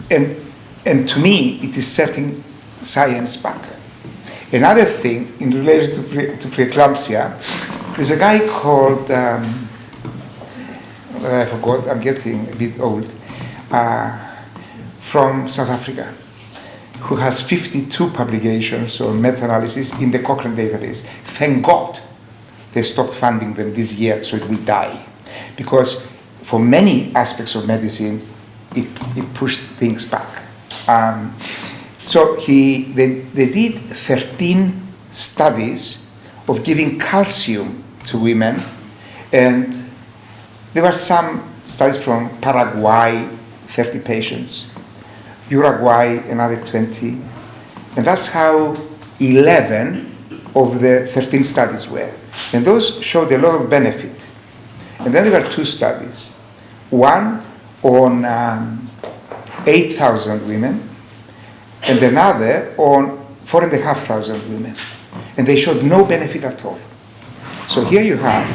And to me, it is setting science back. Another thing in relation to preeclampsia, there's a guy called, I forgot, I'm getting a bit old, from South Africa, who has 52 publications or meta-analysis in the Cochrane database. Thank God they stopped funding them this year, so it will die. Because for many aspects of medicine, it pushed things back. So they did 13 studies of giving calcium to women, and there were some studies from Paraguay, 30 patients, Uruguay, another 20, and that's how 11 of the 13 studies were. And those showed a lot of benefit. And then there were 2 studies, one on 8,000 women, and another on 4,500 women. And they showed no benefit at all. So here you have,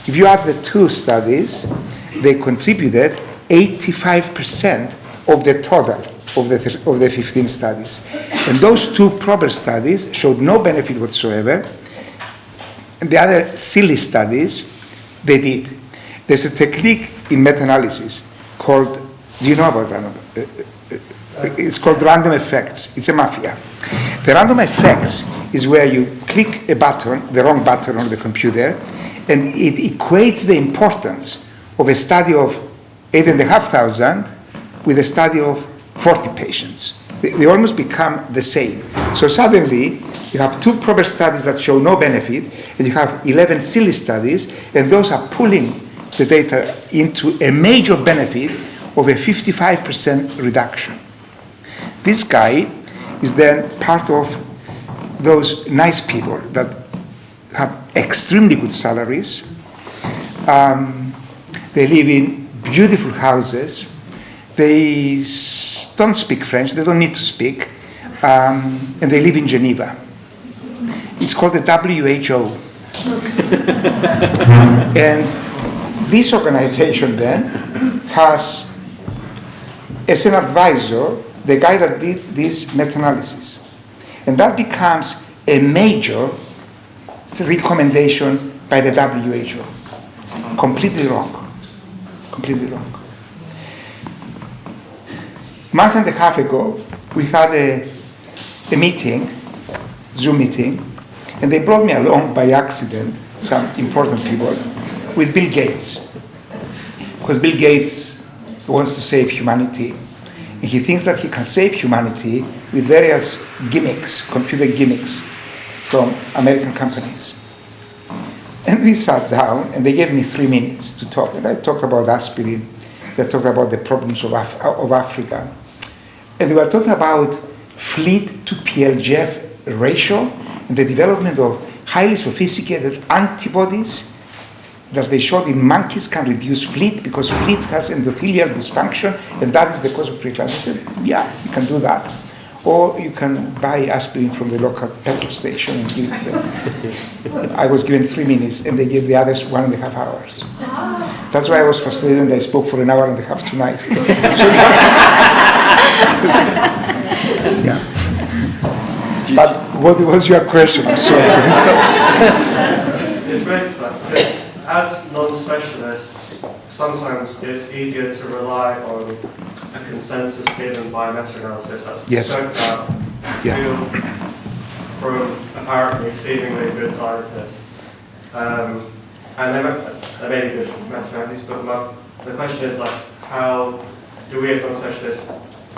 if you add the 2 studies, they contributed 85% of the total of the 15 studies. And those 2 proper studies showed no benefit whatsoever. And the other silly studies, they did. There's a technique in meta-analysis called, do you know about that? It's called random effects. It's a mafia. The random effects is where you click a button, the wrong button on the computer, and it equates the importance of a study of 8,500 with a study of 40 patients. They almost become the same. So suddenly, you have 2 proper studies that show no benefit, and you have 11 silly studies, and those are pulling the data into a major benefit of a 55% reduction. This guy is then part of those nice people that have extremely good salaries. They live in beautiful houses. They don't speak French. They don't need to speak. And they live in Geneva. It's called the WHO. And this organization then has, as an advisor, the guy that did this meta-analysis. And that becomes a major recommendation by the WHO. Completely wrong. Completely wrong. A month and a half ago, we had a meeting, Zoom meeting, and they brought me along by accident, some important people, with Bill Gates. Because Bill Gates wants to save humanity. And he thinks that he can save humanity with various gimmicks, computer gimmicks from American companies. And we sat down and they gave me 3 minutes to talk. And I talked about aspirin, they talked about the problems of Africa. And they were talking about fleet to PLGF ratio and the development of highly sophisticated antibodies that they showed in monkeys can reduce fleet because fleet has endothelial dysfunction and that is the cause of preeclampsia. I said, yeah, you can do that. Or you can buy aspirin from the local petrol station and give it to them. I was given 3 minutes and they gave the others 1.5 hours. That's why I was frustrated and I spoke for 1.5 hours tonight. So Yeah. But what was your question? I'm sorry. It's basically like, as non-specialists, sometimes it's easier to rely on a consensus given by meta-analysis that's Yes. scoped out field from apparently seemingly good scientists. And they may be good meta-analyses, but the question is like, how do we as non-specialists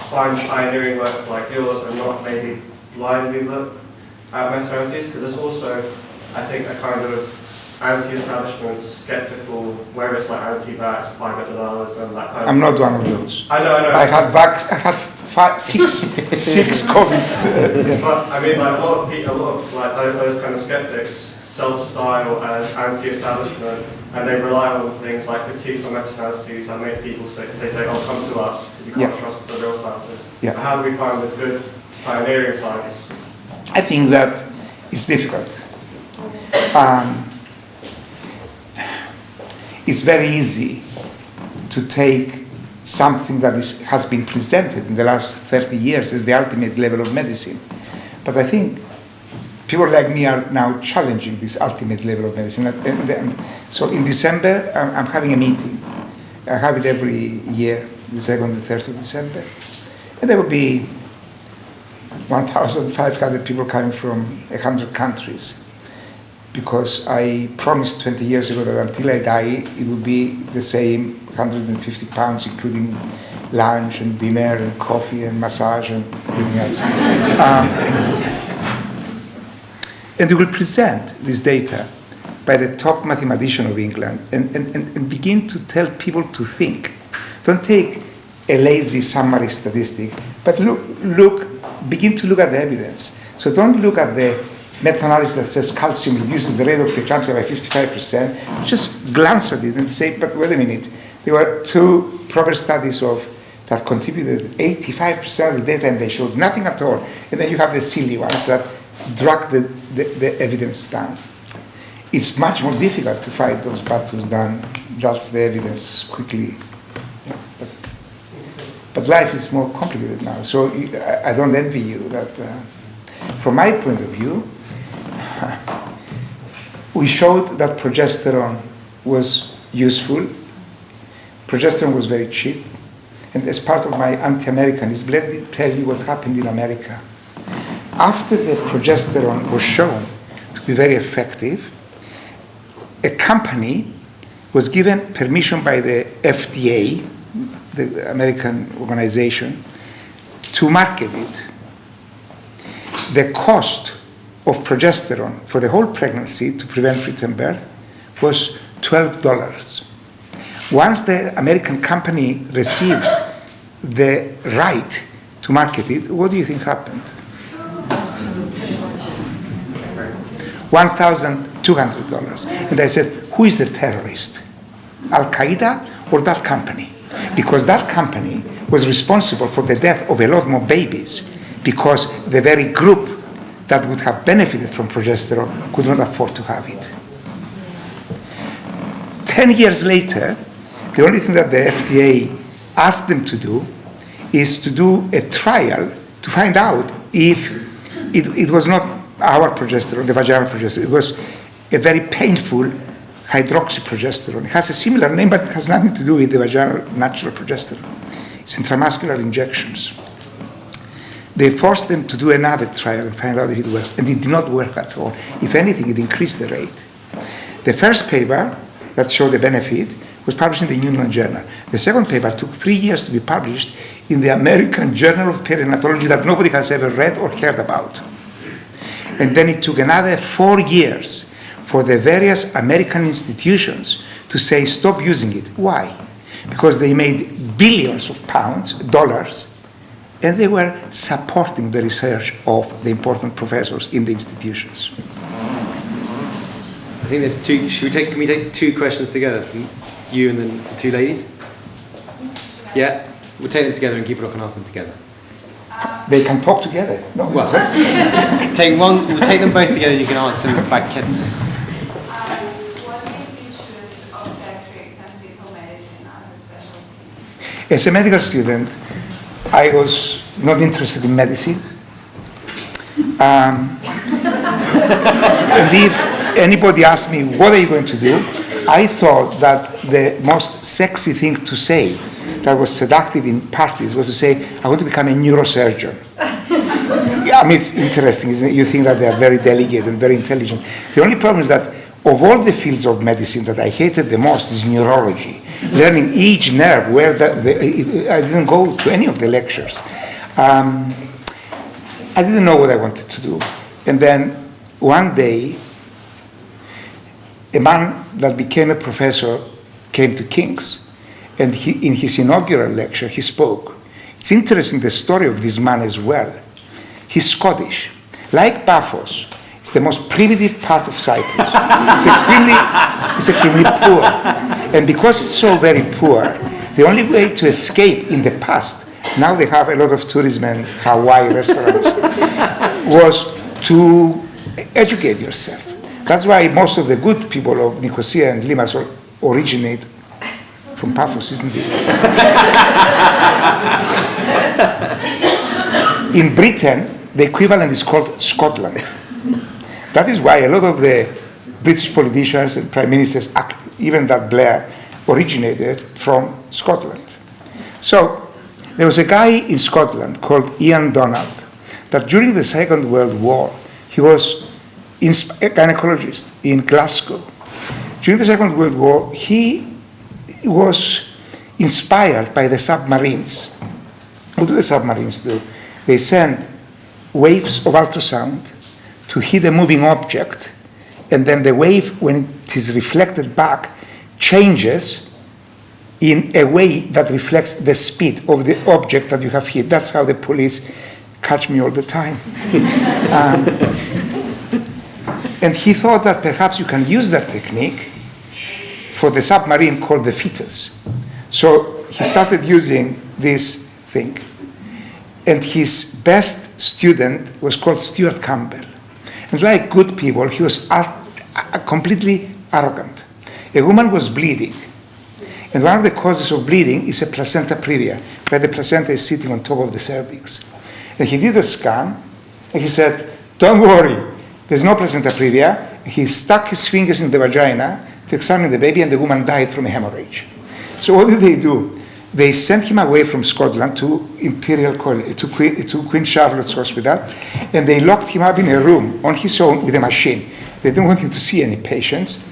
find pioneering work like yours and not maybe blindly look at meta-analyses? Because there's also, I think, a kind of anti-establishment, skeptical, where it's like anti-vax, climate deniers, and that kind of. I'm not one of those. I know. I had six COVIDs. Yes. But I mean, like a lot of people, like those kind of skeptics self-style as anti-establishment, and they rely on things like critiques on meta-analyses that make people say, "Oh, come to us because you can't trust the real scientists." Yeah. How do we find the good pioneering science? I think that it's difficult. It's very easy to take something that has been presented in the last 30 years as the ultimate level of medicine. But I think people like me are now challenging this ultimate level of medicine. And so in December, I'm having a meeting. I have it every year, the 2nd and 3rd of December. And there will be 1,500 people coming from 100 countries. Because I promised 20 years ago that until I die, it would be the same 150 pounds, including lunch and dinner and coffee and massage and everything else. And we will present this data by the top mathematician of England and begin to tell people to think. Don't take a lazy summary statistic, but begin to look at the evidence. So don't look at the meta-analysis that says calcium reduces the rate of preeclampsia by 55%. Just glance at it and say, but wait a minute. There were 2 proper studies that contributed 85% of the data and they showed nothing at all. And then you have the silly ones that drag the evidence down. It's much more difficult to fight those battles than that's the evidence quickly. Yeah, but life is more complicated now. So I don't envy you that, from my point of view, we showed that progesterone was useful. Progesterone was very cheap. And as part of my anti-Americanism, let me tell you what happened in America. After the progesterone was shown to be very effective, a company was given permission by the FDA, the American organization, to market it. The cost of progesterone for the whole pregnancy to prevent preterm birth was $12. Once the American company received the right to market it, what do you think happened? $1,200. And I said, who is the terrorist? Al-Qaeda or that company? Because that company was responsible for the death of a lot more babies because the very group that would have benefited from progesterone could not afford to have it. 10 years later, the only thing that the FDA asked them to do is to do a trial to find out if it was not our progesterone, the vaginal progesterone. It was a very painful hydroxyprogesterone. It has a similar name, but it has nothing to do with the vaginal natural progesterone. It's intramuscular injections. They forced them to do another trial and find out if it works, and it did not work at all. If anything, it increased the rate. The first paper that showed the benefit was published in the New England Journal. The second paper took 3 years to be published in the American Journal of Perinatology that nobody has ever read or heard about. And then it took another 4 years for the various American institutions to say, stop using it. Why? Because they made billions of dollars, and they were supporting the research of the important professors in the institutions. I think there's 2. Can we take 2 questions together from you and then the 2 ladies? Yeah, we'll take them together and keep it up and ask them together. They can talk together. No. Well, take one. We'll take them both together. And you can answer them back. What make you choose obstetrics and fetal medicine as a specialty? As a medical student, I was not interested in medicine. And if anybody asked me, what are you going to do? I thought that the most sexy thing to say that was seductive in parties was to say, I want to become a neurosurgeon. Yeah, I mean, it's interesting, isn't it? You think that they are very delicate and very intelligent. The only problem is that of all the fields of medicine that I hated the most is neurology. Learning each nerve, where I didn't go to any of the lectures. I didn't know what I wanted to do. And then one day, a man that became a professor came to King's, and in his inaugural lecture, he spoke. It's interesting, the story of this man as well. He's Scottish. Like Paphos, it's the most primitive part of Cyprus. It's extremely poor. And because it's so very poor, the only way to escape in the past, now they have a lot of tourism and Hawaii restaurants, was to educate yourself. That's why most of the good people of Nicosia and Limassol originate from Paphos, isn't it? In Britain, the equivalent is called Scotland. That is why a lot of the British politicians and prime ministers, even that Blair, originated from Scotland. So there was a guy in Scotland called Ian Donald that during the Second World War, he was a gynecologist in Glasgow. During the Second World War, he was inspired by the submarines. What do the submarines do? They send waves of ultrasound to hit a moving object, and then the wave, when it is reflected back, changes in a way that reflects the speed of the object that you have hit. That's how the police catch me all the time. And he thought that perhaps you can use that technique for the submarine called the fetus. So he started using this thing. And his best student was called Stuart Campbell. And like good people, he was completely arrogant. A woman was bleeding. And one of the causes of bleeding is a placenta previa, where the placenta is sitting on top of the cervix. And he did a scan, and he said, don't worry, there's no placenta previa. He stuck his fingers in the vagina to examine the baby, and the woman died from a hemorrhage. So what did they do? They sent him away from Scotland to Imperial College, to Queen Charlotte's Hospital, and they locked him up in a room on his own with a machine. They didn't want him to see any patients,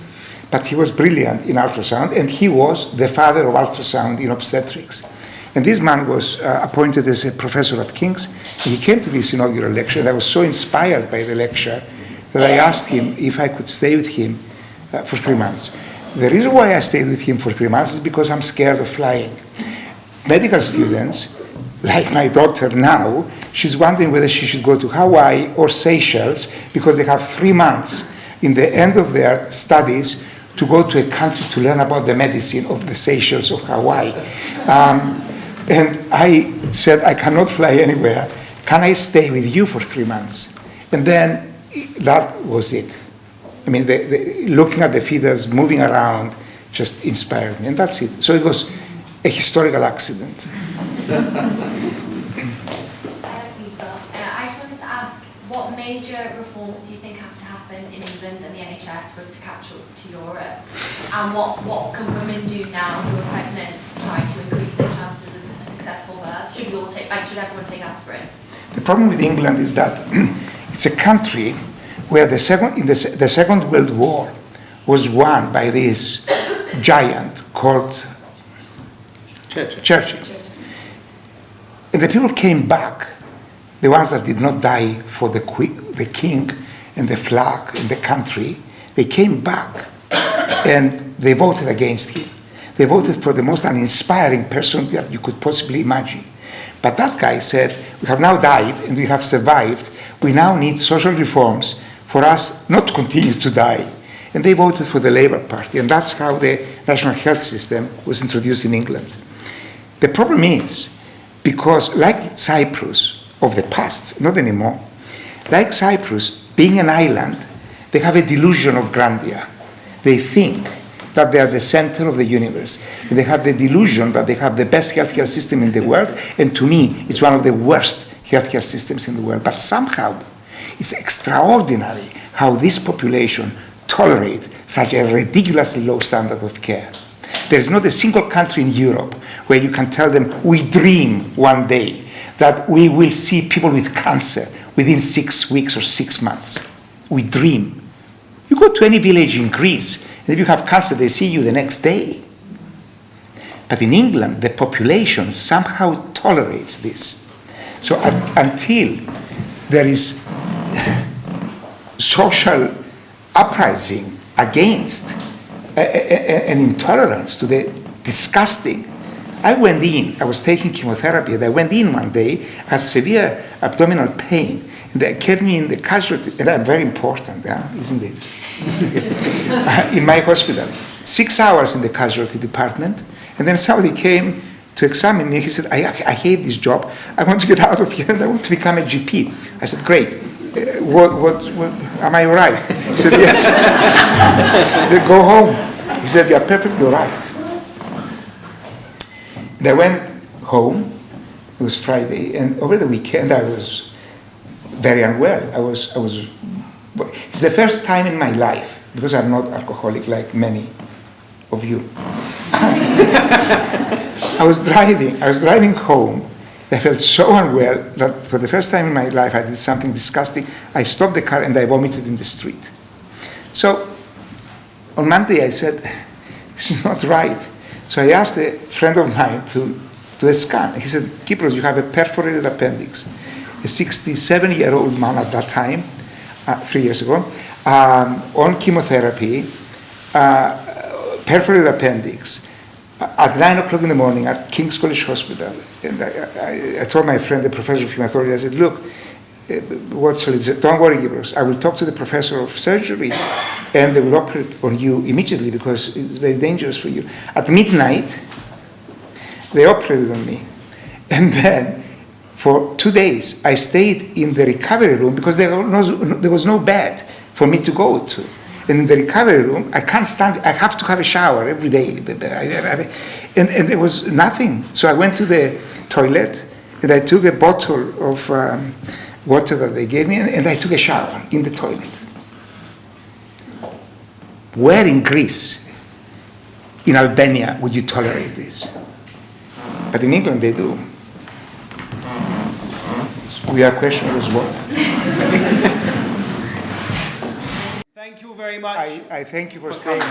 but he was brilliant in ultrasound, and he was the father of ultrasound in obstetrics. And this man was appointed as a professor at King's, and he came to this inaugural lecture, and I was so inspired by the lecture that I asked him if I could stay with him for 3 months. The reason why I stayed with him for 3 months is because I'm scared of flying. Medical students, like my daughter now, she's wondering whether she should go to Hawaii or Seychelles because they have 3 months in the end of their studies to go to a country to learn about the medicine of the Seychelles or Hawaii. And I said, I cannot fly anywhere. Can I stay with you for 3 months? And then that was it. I mean, looking at the fetus moving around just inspired me, and that's it. So it was a historical accident. I just wanted to ask, what major reforms do you think have to happen in England and the NHS for us to catch up to Europe? And what can women do now who are pregnant to try to increase their chances of a successful birth? Should everyone take aspirin? The problem with England is that it's a country where the Second World War was won by this giant called Churchill. And the people came back, the ones that did not die for the king and the flag and the country, they came back and they voted against him. They voted for the most uninspiring person that you could possibly imagine. But that guy said, we have now died and we have survived. We now need social reforms for us not to continue to die. And they voted for the Labour Party. And that's how the national health system was introduced in England. The problem is, because like Cyprus of the past, not anymore, like Cyprus, being an island, they have a delusion of grandeur. They think that they are the center of the universe. They have the delusion that they have the best healthcare system in the world, and to me, it's one of the worst healthcare systems in the world. But somehow, it's extraordinary how this population tolerate such a ridiculously low standard of care. There is not a single country in Europe where you can tell them, we dream one day that we will see people with cancer within 6 weeks or 6 months. We dream. You go to any village in Greece, and if you have cancer, they see you the next day. But in England, the population somehow tolerates this. So until there is social uprising against an intolerance to the disgusting. I went in, I was taking chemotherapy, and I went in one day, I had severe abdominal pain, and they kept me in the casualty, and I'm very important, isn't it? In my hospital. 6 hours in the casualty department, and then somebody came to examine me. He said, I hate this job, I want to get out of here, and I want to become a GP. I said, great. What, am I right? He said, yes. He said, go home. He said, you're perfectly right. And I went home, it was Friday, and over the weekend I was very unwell. It's the first time in my life, because I'm not alcoholic like many of you. I was driving home. I felt so unwell that for the first time in my life I did something disgusting. I stopped the car and I vomited in the street. So on Monday I said, this is not right. So I asked a friend of mine to do a scan. He said, Kypros, you have a perforated appendix. A 67-year-old man at that time, 3 years ago, on chemotherapy, perforated appendix, at 9 o'clock in the morning at King's College Hospital. And I told my friend, the professor of hematology, I said, look, don't worry, Kypros, I will talk to the professor of surgery and they will operate on you immediately because it's very dangerous for you. At midnight, they operated on me. And then for 2 days, I stayed in the recovery room because there was no bed for me to go to. And in the recovery room, I can't stand, I have to have a shower every day. And there was nothing. So I went to the toilet and I took a bottle of water that they gave me and I took a shower in the toilet. Where in Greece, in Albania, would you tolerate this? But in England they do. We are questioning as what? Thank you very much. I thank you for staying.